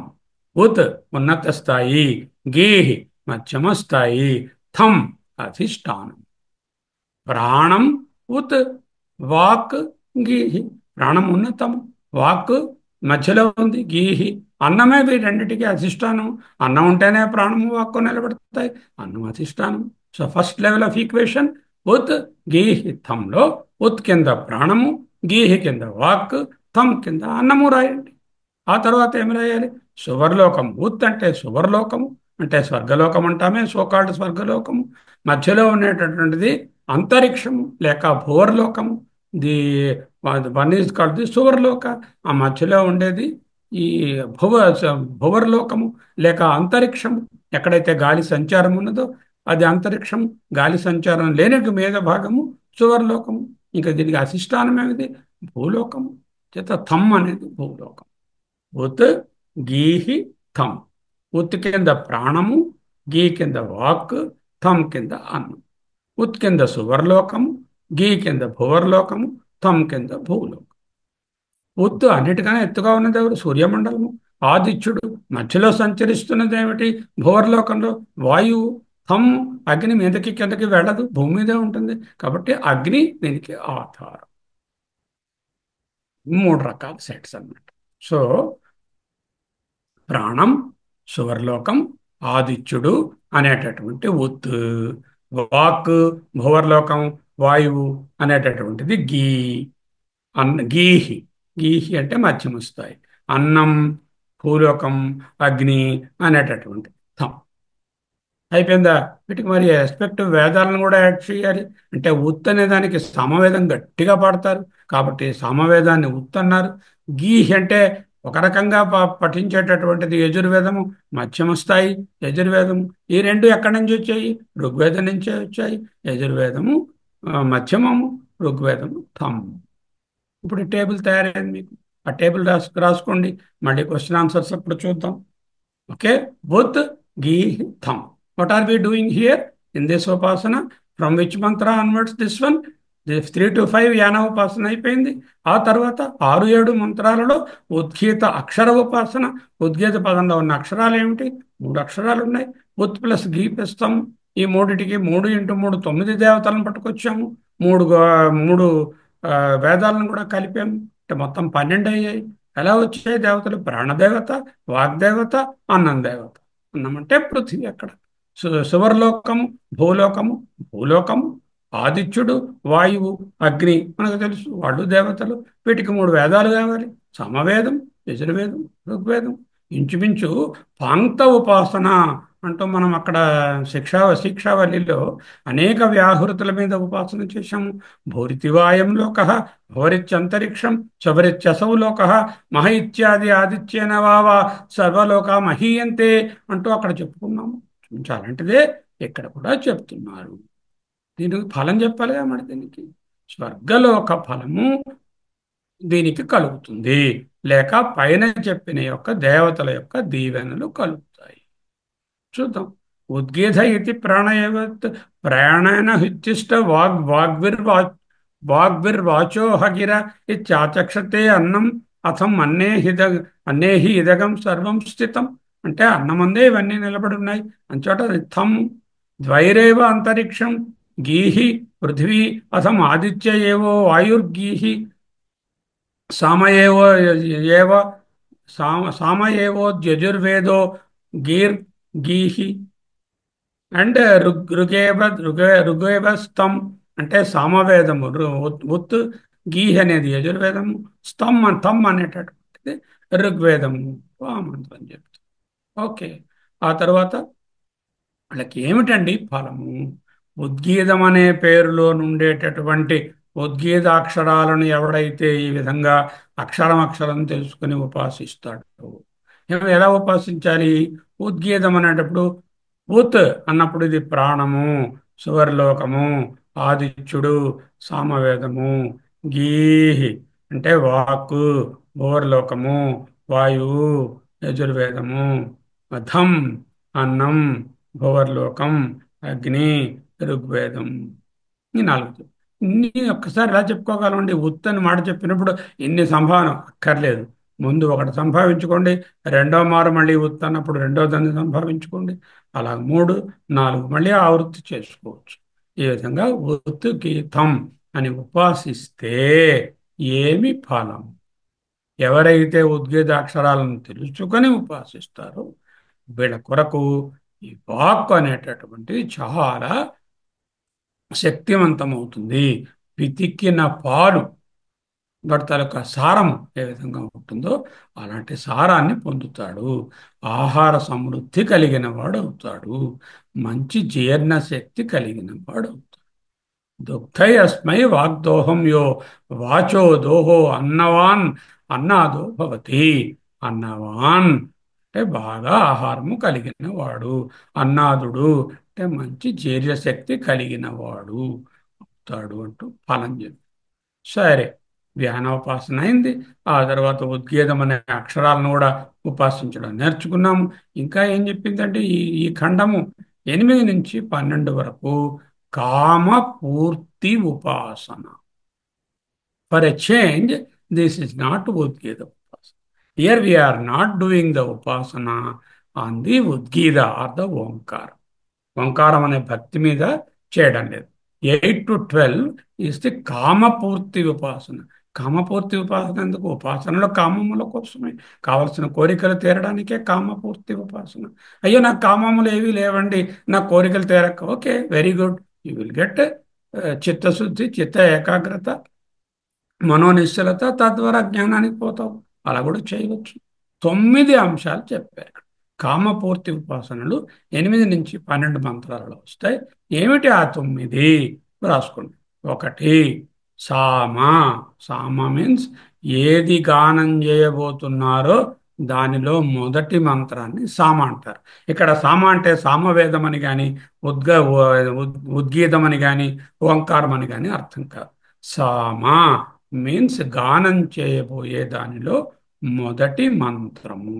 ఉత్ ఉన్నత స్థాయి, గీహి మధ్యమ స్థాయి, థం అధిష్టానం. ప్రాణం ఉత్, వాక్, గీహి. ప్రాణం ఉన్నతం, వాక్ మధ్యలో ఉంది, గీహి అన్నమే. వీటన్నిటికీ అధిష్టానం. అన్నం ఉంటేనే ప్రాణము, వాక్కు నిలబడతాయి. అన్నం అధిష్టానం. So first level of equation ఉత్, గీహి, థంలో ఉత్ కింద ప్రాణము, గీహి కింద వాక్, థం కింద అన్నము రాయండి. ఆ తర్వాత ఏమి రాయాలి? సువర్లోకం. ఉత్ అంటే సువర్లోకము, అంటే స్వర్గలోకం అంటామే, సోకాల్డ్ స్వర్గలోకము. మధ్యలో ఉండేటటువంటిది అంతరిక్షము లేక భువర్లోకము. The one is called the సువర్లోక. ఆ మధ్యలో ఉండేది ఈ భువర్లోకము లేక అంతరిక్షము. ఎక్కడైతే గాలి సంచారం ఉన్నదో అది అంతరిక్షం. గాలి సంచారం లేని మీద భాగము సువర్లోకము. ఇంకా దీనికి అధిష్టానం ఏమిది? భూలోకము. చేత థమ్ అనేది భూలోకం. ఉత్, గీహి, థం. ఉత్ కింద ప్రాణము, గీ కింద వాక్, థం కింద అన్నం. ఉత్ కింద సువర్లోకము, గీ కింద భువర్లోకము, థం కింద భూలోకం. ఉత్ అన్నిటికన్నా ఎత్తుగా ఉన్నది ఎవరు? సూర్యమండలము, ఆదిత్యుడు. మధ్యలో సంచరిస్తున్నది ఏమిటి? భువర్లోకంలో వాయువు. థమ్ అగ్ని మీదకి కిందకి వెళ్ళదు, భూమి మీదే ఉంటుంది. కాబట్టి అగ్ని దీనికి ఆధారం. 3 రకాల సెట్స్ అన్నమాట. సో ప్రాణం, సువర్లోకం, ఆదిత్యుడు అనేటటువంటి ఉత్, వాక్, భువర్లోకం, వాయువు అనేటటువంటిది గీ. గీహి. గీహి అంటే మధ్యమ స్థాయి. అన్నం, భూలోకం, అగ్ని అనేటటువంటి థం. అయిపోయిందా? వీటికి మరి రెస్పెక్టివ్ వేదాలను కూడా యాడ్ చేయాలి. అంటే ఉత్ అనే దానికి సామవేదం గట్టిగా పాడతారు కాబట్టి సామవేదాన్ని ఉత్ అన్నారు. గీహి అంటే ఒక రకంగా పఠించేటటువంటిది యజుర్వేదము, మధ్యమ స్థాయి యజుర్వేదము. ఈ రెండు ఎక్కడి నుంచి వచ్చాయి? ఋగ్వేదం నుంచే వచ్చాయి. యజుర్వేదము మధ్యమము, ఋగ్వేదము థమ్. ఇప్పుడు టేబుల్ తయారైంది మీకు. ఆ టేబుల్ రాసుకోండి. మళ్ళీ క్వశ్చన్ ఆన్సర్స్ అప్పుడు చూద్దాం. ఓకే. బుత్, గీ, థమ్. What are we doing here in this upasana? From which mantra onwards this one? 3 to 5 యాన ఉపాసన అయిపోయింది. ఆ తర్వాత 6, 7 మంత్రాలలో ఉద్గీత అక్షర ఉపాసన. ఉద్గీత పదంలో ఉన్న అక్షరాలు ఏమిటి? 3 అక్షరాలు ఉన్నాయి. ఉత్ ప్లస్ గీ ప్లస్ థమ్. ఈ మూడిటికి 3 × 3 9 దేవతలను పట్టుకొచ్చాము. 3 వేదాలను కూడా కలిపాము. అంటే మొత్తం 12 అయ్యాయి. ఎలా వచ్చాయి దేవతలు? ప్రాణదేవత, వాగ్దేవత, అన్నం దేవత. అన్నం అంటే పృథివీ. అక్కడ సువర్లోకము, భూలోకము, భూలోకము, ఆదిత్యుడు, వాయువు, అగ్ని మనకు తెలుసు, వాళ్ళు దేవతలు. వీటికి మూడు వేదాలు కావాలి: సమవేదం, యజుర్వేదం, ఋగ్వేదం. ఇంచుమించు పాంక్త ఉపాసన అంటూ మనం అక్కడ శిక్షావల్లిలో అనేక వ్యాహృతుల మీద ఉపాసన చేశాము. భూరితివాయం లోక, భవరిత్యంతరిక్షం, శబరిత్యసౌ లోక, మహ ఇత్యాది ఆదిత్యేన వావ సర్వలోక మహీయంతే అంటూ అక్కడ చెప్పుకున్నాము. అలాంటిదే ఇక్కడ కూడా చెప్తున్నారు. దీనికి ఫలం చెప్పాలిగా మరి. దీనికి స్వర్గలోక ఫలము దీనికి కలుగుతుంది, లేక పైన చెప్పిన యొక్క దేవతల యొక్క దీవెనలు కలుగుతాయి. చూద్దాం. ఉద్గీత ఇది ప్రాణయవత్ ప్రాణేన హిత్తిష్ట వాగ్విర్వాచో హగిర ఇత్యాచక్షతే అన్నం అథం అన్నేహి ఇదగం సర్వం స్థితం. అంటే అన్నమందే ఇవన్నీ నిలబడి ఉన్నాయి. అంచోట రిత్థం ద్వైరేవ అంతరిక్షం గీహి పృథివీ అథం ఆదిత్య ఏవో వాయుర్గీహి సామ ఏవో ఏవ సామ ఏవోద్యజుర్వేదో గీర్ గీహి అండ్ ఋగేవ స్థం అంటే సామవేదము. ఉత్ గీహి అనేది యజుర్వేదము, థమ్ అనేటటువంటిది ఋగ్వేదము. ఆ మంత్రం చెప్తాం. ఓకే. ఆ తర్వాత వాళ్ళకి ఏమిటండి ఫలము? ఉద్గీతం అనే పేరులో నుండేటటువంటి ఉద్గీతాక్షరాలను ఎవడైతే ఈ విధంగా అక్షరం అక్షరం తెలుసుకుని ఉపాసిస్తాడో, ఎలా ఉపాసించాలి? ఉద్గీతం అనేటప్పుడు ఉత్ అన్నప్పుడు ఇది ప్రాణము, సువర్లోకము, ఆదిత్యుడు, సామవేదము. గీహి అంటే వాక్కు, భువర్లోకము, వాయువు, యజుర్వేదము. ధం అన్నం, భువర్లోకం, అగ్ని, ఋగ్వేదం. ఈ నాలుగు. ఇన్ని ఒక్కసారి ఎలా చెప్పుకోగలమండి? ఉత్ అని మాట చెప్పినప్పుడు ఇన్ని సంభావన అక్కర్లేదు. ముందు ఒకటి సంభావించుకోండి, రెండో మారు మళ్ళీ ఉత్ అన్నప్పుడు రెండో దాన్ని సంభావించుకోండి. అలా మూడు, నాలుగు మళ్ళీ ఆవృత్తి చేసుకోవచ్చు. ఈ విధంగా ఉత్ గీతం అని ఉపాసిస్తే ఏమి ఫలం? ఎవరైతే ఉద్గీతాక్షరాలను తెలుసుకొని ఉపాసిస్తారో వీళ్ళ కొరకు ఈ వాక్ అనేటటువంటిది చాలా శక్తివంతమవుతుంది. పితికిన పాలు వాటి తాలూకా సారం ఏ విధంగా ఉంటుందో అలాంటి సారాన్ని పొందుతాడు. ఆహార సమృద్ధి కలిగిన వాడు అవుతాడు. మంచి జీర్ణ శక్తి కలిగిన వాడు అవుతాడు. దుగ్ధై అస్మై వాగ్దోహం యో వాచో దోహో అన్నవాన్ అన్నాదో భవతి. అన్నవాన్ అంటే బాగా ఆహారము కలిగిన వాడు, అన్నాదుడు అంటే మంచి జీర్యశక్తి కలిగిన వాడు అవుతాడు అంటూ ఫలం చెప్పి. సరే, ధ్యానోపాసన అయింది. ఆ తర్వాత ఉద్గీతం అనే అక్షరాలను కూడా ఉపాసించడం నేర్చుకున్నాము. ఇంకా ఏం చెప్పిందంటే ఈ ఖండము 8 నుంచి 12 వరకు కామ పూర్తి ఉపాసన. For a change, this is not Udgita Upasana. Here we are not doing the Upasana on the Udgita or the Omkara. ఓంకారం అనే భక్తి మీద చేయడం లేదు. 8 to 12 ఈస్ ది కామపూర్తి ఉపాసన. కామపూర్తి ఉపాసన ఎందుకు? ఉపాసనలో కామముల కోసమే, కావలసిన కోరికలు తీరడానికే కామపూర్తి ఉపాసన. అయ్యో నాకు కామములు ఏవి లేవండి, నా కోరికలు తీరక, okay, very good. You will get చిత్తశుద్ధి, చిత్త ఏకాగ్రత, మనోనిశ్చలత, తద్వారా జ్ఞానానికి పోతావు. అలా కూడా చేయవచ్చు. 9 అంశాలు చెప్పారు. కామపూర్తి ఉపాసనలు 8 నుంచి 12 మంత్రాలలో వస్తాయి. ఏమిటి ఆ 9? రాసుకోండి. 1 సామ. సామ మీన్స్ ఏది గానం చేయబోతున్నారో దానిలో మొదటి మంత్రాన్ని సామ అంటారు. ఇక్కడ సామ అంటే సామవేదం అని కానీ ఉద్గీతం అని కానీ ఓంకారం అని కానీ అర్థం కాదు. సామ మీన్స్ గానం చేయబోయే దానిలో మొదటి మంత్రము.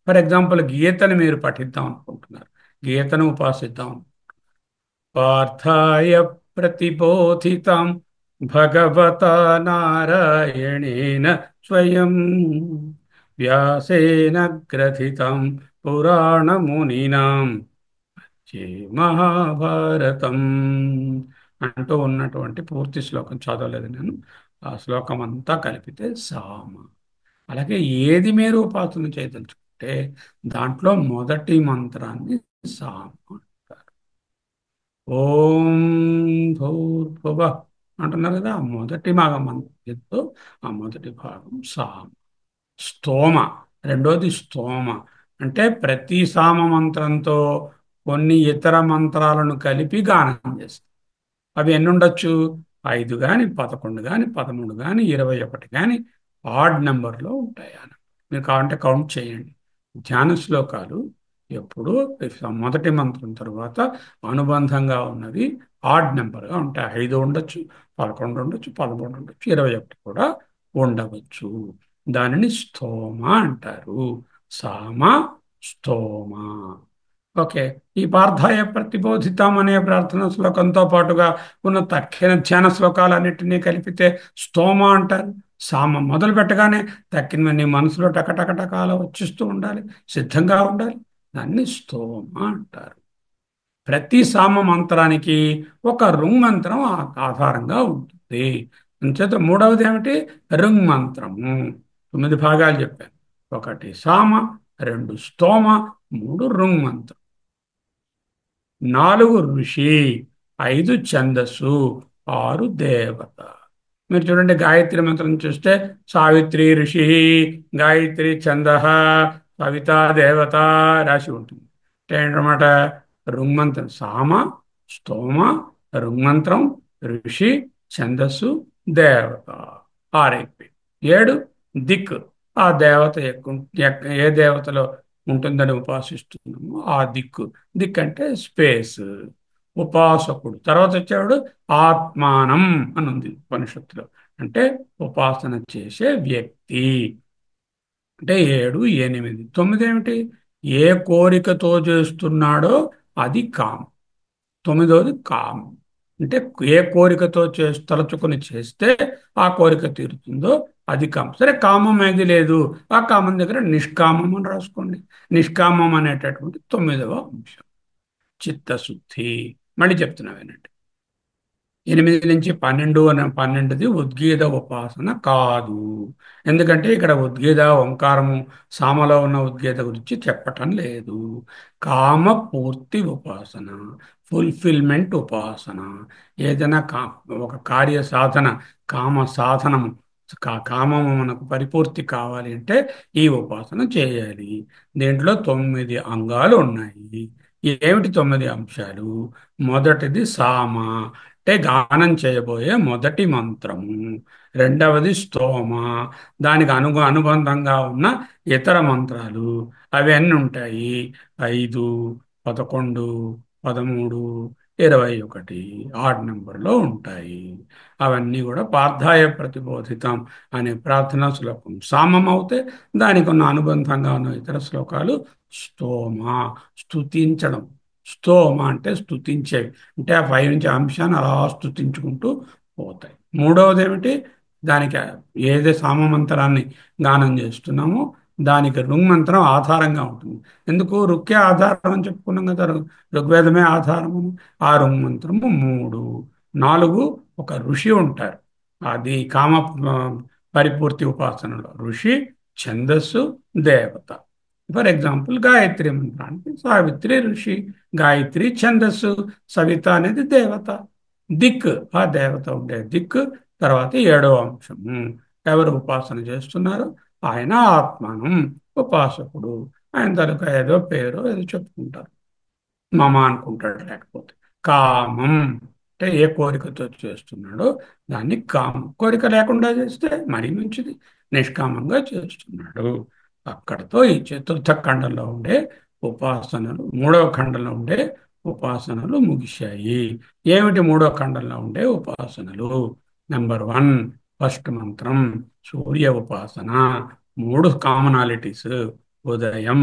ఫర్ ఎగ్జాంపుల్, గీతను మీరు పఠిద్దాం అనుకుంటున్నారు, గీతను ఉపాసిద్దాం. పార్థాయ ప్రతిబోధితం భగవతా నారాయణేన స్వయం వ్యాసేన గ్రథితం పురాణమునినాం చే మహాభారతం అంటూ ఉన్నటువంటి పూర్తి శ్లోకం చదవలేదు నేను. ఆ శ్లోకం అంతా కలిపితే సామ. అలాగే ఏది మీరు ఉపాసన చేయదలుచుకుంటే దాంట్లో మొదటి మంత్రాన్ని సామ అంటారు. ఓం భూర్భువః అంటున్నారు కదా, ఆ మొదటి భాగం ఎత్తు, ఆ మొదటి భాగం సామ. స్తోమ, రెండోది స్తోమ. అంటే ప్రతి సామ మంత్రంతో కొన్ని ఇతర మంత్రాలను కలిపి గానం చేస్తారు. అవి ఎన్ని ఉండొచ్చు? 5 కానీ, 11 కానీ, 13 కానీ, 21 కానీ, ఆడ్ నెంబర్లో ఉంటాయి అన్న. మీరు కావాలంటే కౌంట్ చేయండి. ధ్యాన శ్లోకాలు ఎప్పుడు మొదటి మంత్రం తరువాత అనుబంధంగా ఉన్నవి ఆడ్ నెంబర్గా ఉంటాయి. 5 ఉండొచ్చు, 11 ఉండొచ్చు, 13 ఉండొచ్చు, 21 కూడా ఉండవచ్చు. దానిని స్తోమ అంటారు. సామ, స్తోమ. ఓకే. ఈ పార్థాయ ప్రతిబోధితం అనే ప్రార్థన శ్లోకంతో పాటుగా ఉన్న తక్కిన ధ్యాన శ్లోకాలన్నింటినీ కలిపితే స్తోమ అంటారు. సామ మొదలు పెట్టగానే తక్కినవన్నీ మనసులో టకటకటకాల వచ్చిస్తూ ఉండాలి, సిద్ధంగా ఉండాలి. దాన్ని స్తోమ అంటారు. ప్రతి సామ మంత్రానికి ఒక రుంగ్ మంత్రం ఆధారంగా ఉంటుంది. అంచేత మూడవది ఏమిటి? రుంగ్ మంత్రము. 9 భాగాలు చెప్పాను. 1 సామ, 2 స్తోమ, 3 రుంగ్ మంత్రం, 4 ఋషి, 5 ఛందస్సు, 6 దేవత. మీరు చూడండి, గాయత్రి మంత్రం చూస్తే సావిత్రి ఋషి, గాయత్రి ఛంద, సవిత దేవత రాసి ఉంటుంది. అంటే ఏంటన్నమాట? ఋగ్మంత్రం సామ, స్తోమ, ఋగ్మంత్రం, ఋషి, ఛందస్సు, దేవత. ఆరైపోయి 7 దిక్. ఆ దేవత ఏ దేవతలో ఉంటుందని ఉపాసిస్తున్నాము ఆ దిక్కు. దిక్ అంటే స్పేస్. ఉపాసకుడు తర్వాత వచ్చేవాడు ఆత్మానం అని ఉంది ఉపనిషత్తులో. అంటే ఉపాసన చేసే వ్యక్తి. అంటే 7, 8, 9 ఏమిటి? ఏ కోరికతో చేస్తున్నాడో అది కామం. 9వది కామం. అంటే ఏ కోరికతో తలచుకొని చేస్తే ఆ కోరిక తీరుతుందో అది కామం. సరే, కామం ఏది లేదు, ఆ కామం దగ్గర నిష్కామం అని రాసుకోండి. నిష్కామం అనేటటువంటి 9వ అంశం చిత్తశుద్ధి. మళ్ళీ చెప్తున్నా వినండి. 8 నుంచి 12 12ది ఉద్గీత ఉపాసన కాదు. ఎందుకంటే ఇక్కడ ఉద్గీత ఓంకారము సామలో ఉన్న ఉద్గీత గురించి చెప్పటం లేదు. కామ పూర్తి ఉపాసన, ఫుల్ఫిల్మెంట్ ఉపాసన. ఏదైనా ఒక కార్య సాధన, కామ సాధనము, కామము మనకు పరిపూర్తి కావాలి అంటే ఈ ఉపాసన చేయాలి. దీంట్లో 9 అంగాలు ఉన్నాయి. ఏమిటి 9 అంశాలు? మొదటిది సామ, అంటే గానం చేయబోయే మొదటి మంత్రము. రెండవది స్తోమ, దానికి అనుబంధంగా ఉన్న ఇతర మంత్రాలు. అవి అన్నీ ఉంటాయి. 5, 11, 13, 21 ఆడ్ నెంబర్లో ఉంటాయి. అవన్నీ కూడా పార్థాయ ప్రతిబోధితం అనే ప్రార్థనా శ్లోకం సామం అవుతే, దానికి ఉన్న అనుబంధంగా ఉన్న ఇతర శ్లోకాలు స్తోమ, స్తుతించడం. స్తోమ అంటే స్తుతించేవి. అంటే ఆ పైనుంచి అంశాన్ని అలా స్తుతించుకుంటూ పోతాయి. మూడవది ఏమిటి? దానికి ఏదే సామమంత్రాన్ని గానం చేస్తున్నామో దానికి ఋగ్ మంత్రం ఆధారంగా ఉంటుంది. ఎందుకు? ఋక్కే ఆధారం అని చెప్పుకున్నాం కదా, ఋగ్వేదమే ఆధారము. ఆ ఋగ్ మంత్రము 3. 4 ఒక ఋషి ఉంటారు. అది కామ పరిపూర్తి ఉపాసనలో ఋషి, ఛందస్సు, దేవత. ఫర్ ఎగ్జాంపుల్ గాయత్రి మంత్రానికి సావిత్రి ఋషి, గాయత్రి ఛందస్సు, సవిత అనేది దేవత. దిక్, ఆ దేవత ఉండే దిక్. తర్వాత 7వ అంశము, ఎవరు ఉపాసన చేస్తున్నారు ఆయన ఆత్మనం, ఉపాసకుడు. ఆయన తనకు ఏదో పేరు ఏదో చెప్పుకుంటారు, మమ అనుకుంటాడు. లేకపోతే కామం, అంటే ఏ కోరికతో చేస్తున్నాడో దాన్ని కామం. కోరిక లేకుండా చేస్తే మరీ మంచిది, నిష్కామంగా చేస్తున్నాడు. అక్కడతో ఈ చతుర్థ ఖండంలో ఉండే ఉపాసనలు, 3వ ఖండంలో ఉండే ఉపాసనలు ముగిశాయి. ఏమిటి 3వ ఖండంలో ఉండే ఉపాసనలు? నెంబర్ 1 ఫస్ట్ మంత్రం సూర్య ఉపాసన. 3 కామనాలిటీస్: ఉదయం,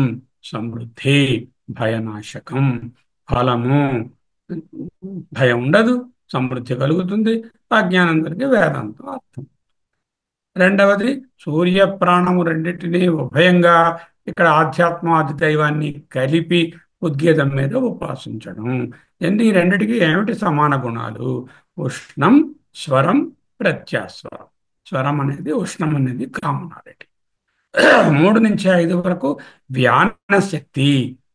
సమృద్ధి, భయనాశకం. ఫలము భయం ఉండదు, సమృద్ధి కలుగుతుంది, అజ్ఞానం కలిగి వేదాంతం అర్థం. రెండవది సూర్య ప్రాణము రెండింటినీ ఉభయంగా ఇక్కడ ఆధ్యాత్మాది దైవాన్ని కలిపి ఉద్గీతం మీద ఉపాసించడం. ఈ రెండిటికి ఏమిటి సమాన గుణాలు? ఉష్ణం, స్వరం, ప్రత్యాస్వరం. స్వరం అనేది, ఉష్ణం అనేది కామనాలిటీ. 3 నుంచి 5 వరకు వ్యాన శక్తి,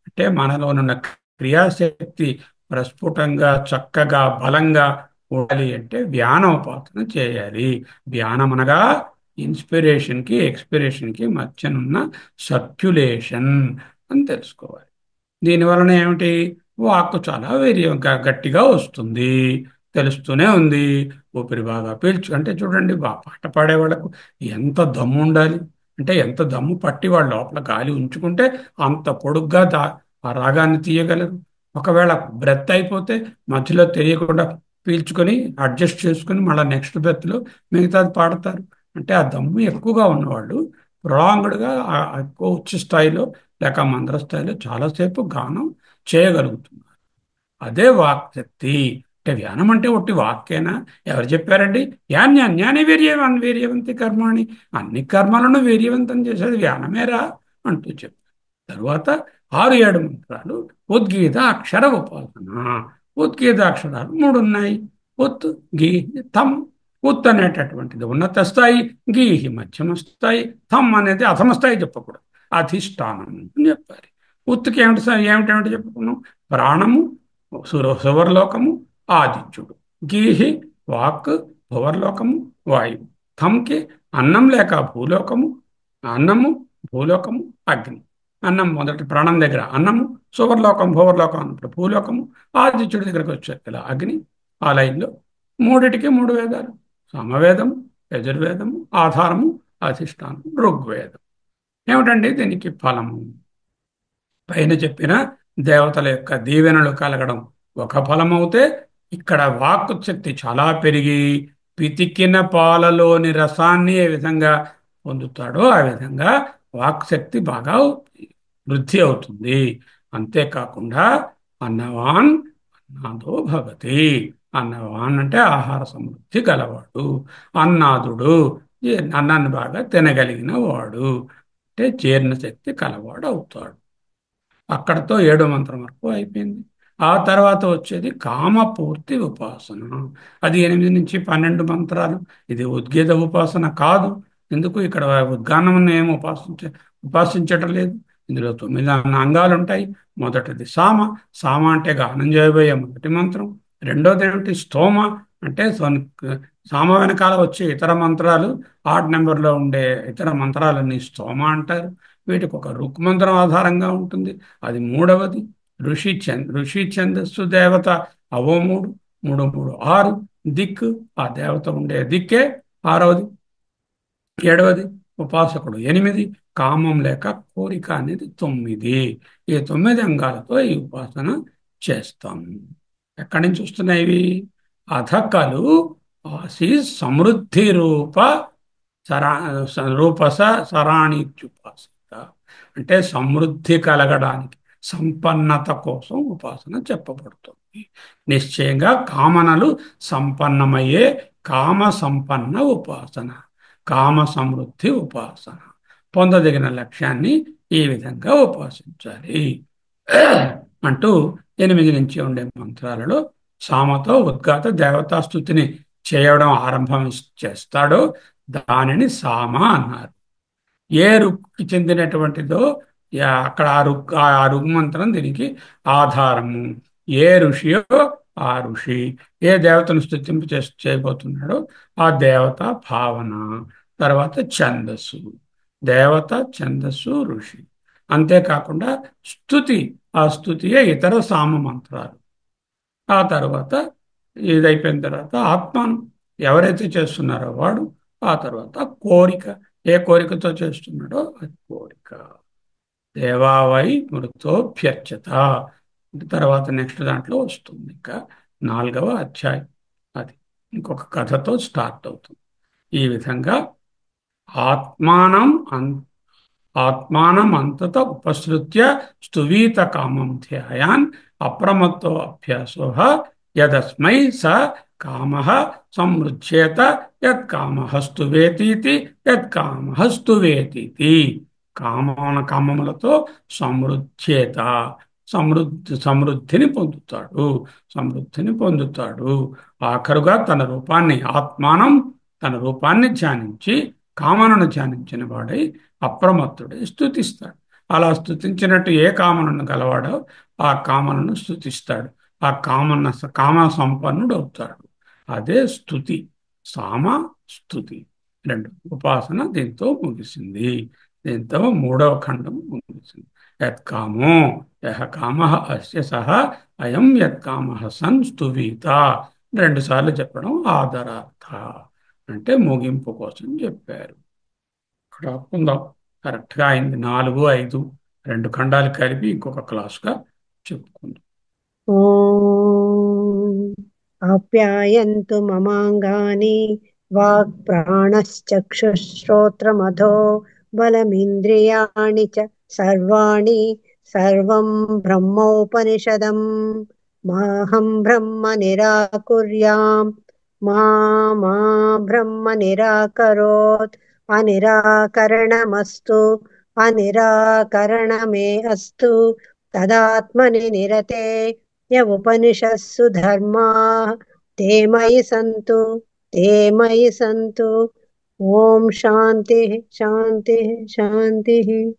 అంటే మనలో ఉన్న క్రియాశక్తి ప్రస్ఫుటంగా చక్కగా బలంగా ఉండాలి అంటే వ్యానోపాసన చేయాలి. ధ్యానం అనగా ఇన్స్పిరేషన్కి ఎక్స్పిరేషన్కి మధ్యనున్న సర్క్యులేషన్ అని తెలుసుకోవాలి. దీనివలన ఏమిటి? వాక్కు చాలా వీర్యంగా గట్టిగా వస్తుంది. తెలుస్తూనే ఉంది. ఊపిరి బాగా పీల్చు అంటే చూడండి, పాట పాడే వాళ్ళకు ఎంత దమ్ము ఉండాలి. అంటే ఎంత దమ్ము పట్టి వాళ్ళ లోపల గాలి ఉంచుకుంటే అంత పొడుగ్గా ఆ రాగాన్ని తీయగలరు. ఒకవేళ బ్రెత్ అయిపోతే మధ్యలో తెలియకుండా పీల్చుకొని అడ్జస్ట్ చేసుకుని మళ్ళీ నెక్స్ట్ బ్రెత్లో మిగతాది పాడతారు. అంటే ఆ దమ్ము ఎక్కువగా ఉన్నవాళ్ళు ప్రొలాంగ్డ్గా ఎక్కువ ఉచ్చ స్థాయిలో లేక మంద్ర స్థాయిలో చాలాసేపు గానం చేయగలుగుతున్నారు. అదే వాక్ శక్తి. అంటే ధ్యానం అంటే ఒట్టి వాక్కేనా? ఎవరు చెప్పారండి? యాన్యాన్యాని వీర్యవాన్ వీర్యవంతి కర్మాణి. అన్ని కర్మలను వీర్యవంతం చేసేది ధ్యానమేరా అంటూ చెప్పారు. తరువాత 6-7 మంత్రాలు ఉద్గీత అక్షర ఉపాసన. ఉద్గీత అక్షరాలు 3 ఉన్నాయి. ఉత్, గీ, థమ్. ఉత్ అనేటటువంటిది ఉన్నత స్థాయి, గీహి మధ్యమ స్థాయి, థమ్ అనేది అధమ స్థాయి చెప్పకూడదు, అధిష్టానం అని చెప్పాలి. ఉత్తుకి ఏమిటేమిటి చెప్పుకున్నాం? ప్రాణము, సువర్లోకము, ఆదిత్యుడు. గీహి వాక్, భువర్లోకము, వాయువు. థమ్కి అన్నం లేక భూలోకము, అన్నము, భూలోకము, అగ్ని. అన్నం మొదటి ప్రాణం దగ్గర అన్నము, సువర్లోకం భూవర్లోకం అన్నప్పుడు భూలోకము, ఆదిత్యుడి దగ్గరకు వచ్చారు ఇలా అగ్ని. ఆ లైన్లో మూడిటికి 3 వేదాలు: సమవేదము, యజుర్వేదము, ఆధారము, అధిష్టానం, ఋగ్వేదం. ఏమిటండి దీనికి ఫలము? పైన చెప్పిన దేవతల యొక్క దీవెనలు కలగడం ఒక ఫలమవుతే, ఇక్కడ వాక్కు శక్తి చాలా పెరిగి పితికిన పాలలోని రసాన్ని ఏ విధంగా పొందుతాడో ఆ విధంగా వాక్ శక్తి బాగా వృద్ధి అవుతుంది. అంతేకాకుండా అన్నవాన్ అన్నాదో భవతి. అన్నవాన్ అంటే ఆహార సమృద్ధి గలవాడు, అన్నాదుడు అన్నాన్ని బాగా తినగలిగిన వాడు, అంటే జీర్ణశక్తి కలవాడు అవుతాడు. అక్కడతో 7వ మంత్రం వరకు అయిపోయింది. ఆ తర్వాత వచ్చేది కామపూర్తి ఉపాసన. అది 8 నుంచి 12 మంత్రాలు. ఇది ఉద్గీత ఉపాసన కాదు. ఎందుకు? ఇక్కడ ఉద్గానం ఏం ఉపాసించటం లేదు. ఇందులో 9 అంగాలు ఉంటాయి. మొదటిది సామ. సామ అంటే గానం చేయబోయే మొదటి మంత్రం. రెండోది ఏమిటి? స్తోమ. అంటే సామ వెనకాల వచ్చే ఇతర మంత్రాలు, ఆడ్ నెంబర్లో ఉండే ఇతర మంత్రాలన్నీ స్తోమ అంటారు. వీటికి ఒక రుక్ మంత్రం ఆధారంగా ఉంటుంది, అది మూడవది. ఋషి ఛందస్సు దేవత అవో 3, 3, 3, 6. దిక్కు ఆ దేవత ఉండే దిక్కే 6వది. 7వది ఉపాసకుడు 8. కామం లేక కోరిక అనేది 9. ఈ 9 అంగాలతో ఈ ఉపాసన చేస్తాము. ఎక్కడి నుంచి వస్తున్నాయి ఇవి? అధకలు ఆసి సమృద్ధి రూప సరా రూపస సరాణిత్యుపాసత. అంటే సమృద్ధి కలగడానికి, సంపన్నత కోసం ఉపాసన చెప్పబడుతుంది. నిశ్చయంగా కామనలు సంపన్నమయ్యే కామ సంపన్న ఉపాసన, కామ సమృద్ధి ఉపాసన. పొందదగిన లక్ష్యాన్ని ఈ విధంగా ఉపాసించాలి అంటూ 8 నుంచి ఉండే మంత్రాలలో సామతో ఉద్గాత దేవతాస్తుతిని చేయడం ఆరంభం చేస్తాడో దానిని సామ అన్నారు. ఏ రుక్కి చెందినటువంటిదో అక్కడ ఆ రుగ్మంత్రం దీనికి ఆధారము. ఏ ఋషియో ఆ ఋషి, ఏ దేవతను స్తుతింపు చేయబోతున్నాడో ఆ దేవత భావన. తర్వాత ఛందస్సు, దేవత, ఛందస్సు, ఋషి. అంతేకాకుండా స్తుతి, ఆ స్తుతియే ఇతర సామ మంత్రాలు. ఆ తర్వాత ఇదైపోయిన తర్వాత ఆత్మను ఎవరైతే చేస్తున్నారో వాడు. ఆ తర్వాత కోరిక, ఏ కోరికతో చేస్తున్నాడో అది కోరిక. దేవావై మృతోభ్యర్చత. తర్వాత నెక్స్ట్ దాంట్లో వస్తుంది ఇంకా 4వ అధ్యాయం. అది ఇంకొక కథతో స్టార్ట్ అవుతుంది. ఈ విధంగా ఆత్మానం ఆత్మానమంతత ఉపసృత్య స్తువీత కామం ధ్యాయాన్ అప్రమత్తో అభ్యాసో యదస్మై స కామః సమృచ్యేత యత్కామః స్తువేతీతి యత్కామః స్తువేతీతి. కామములతో సమృచ్యేత, సమృద్ధిని పొందుతాడు, సమృద్ధిని పొందుతాడు. ఆఖరుగా తన రూపాన్ని, ఆత్మానం తన రూపాన్ని ధ్యానించి కామనను ధ్యానించిన వాడై అప్రమత్తుడై స్తుతిస్తాడు. అలా స్తుతించినట్టు ఏ కామనను గలవాడో ఆ కామనను స్తుతిస్తాడు. ఆ కామ సంపన్నుడు అవుతాడు. అదే స్తుతి. సామ స్తుతి రెండు. ఉపాసన దీంతో ముగిసింది. దీంతో మూడవ ఖండం ముగిసింది. యత్కామో యహ కామ అస్య సహ అయం యత్కామ సన్ స్తువీత. రెండు సార్లు చెప్పడం ఆదరార్థ, అంటే ముగింపు కోసం చెప్పారు. ఇక్కడ ఆపుకుందాం. కరెక్ట్గా అయింది 4, 5 రెండు ఖండాలు కలిపి ఇంకొక క్లాస్గా చెప్పుకుందాం. ఓం ఆప్యాయంతు మమాంగాని వాక్ ప్రాణశ్చక్షుశ్రోత్రమథో బలమింద్రియాణి చ సర్వాణి సర్వం బ్రహ్మోపనిషదం మాహం బ్రహ్మ నిరాకుర్యాం మా మా బ్రహ్మ నిరాకరోత్ అనిరాకరణమస్తు అనిరాకరణమే అస్తు తదాత్మని నిరతే య ఉపనిషత్సు ధర్మాః ते मयि सन्तु ते मयि सन्तु। ओम शांति शांति शांति।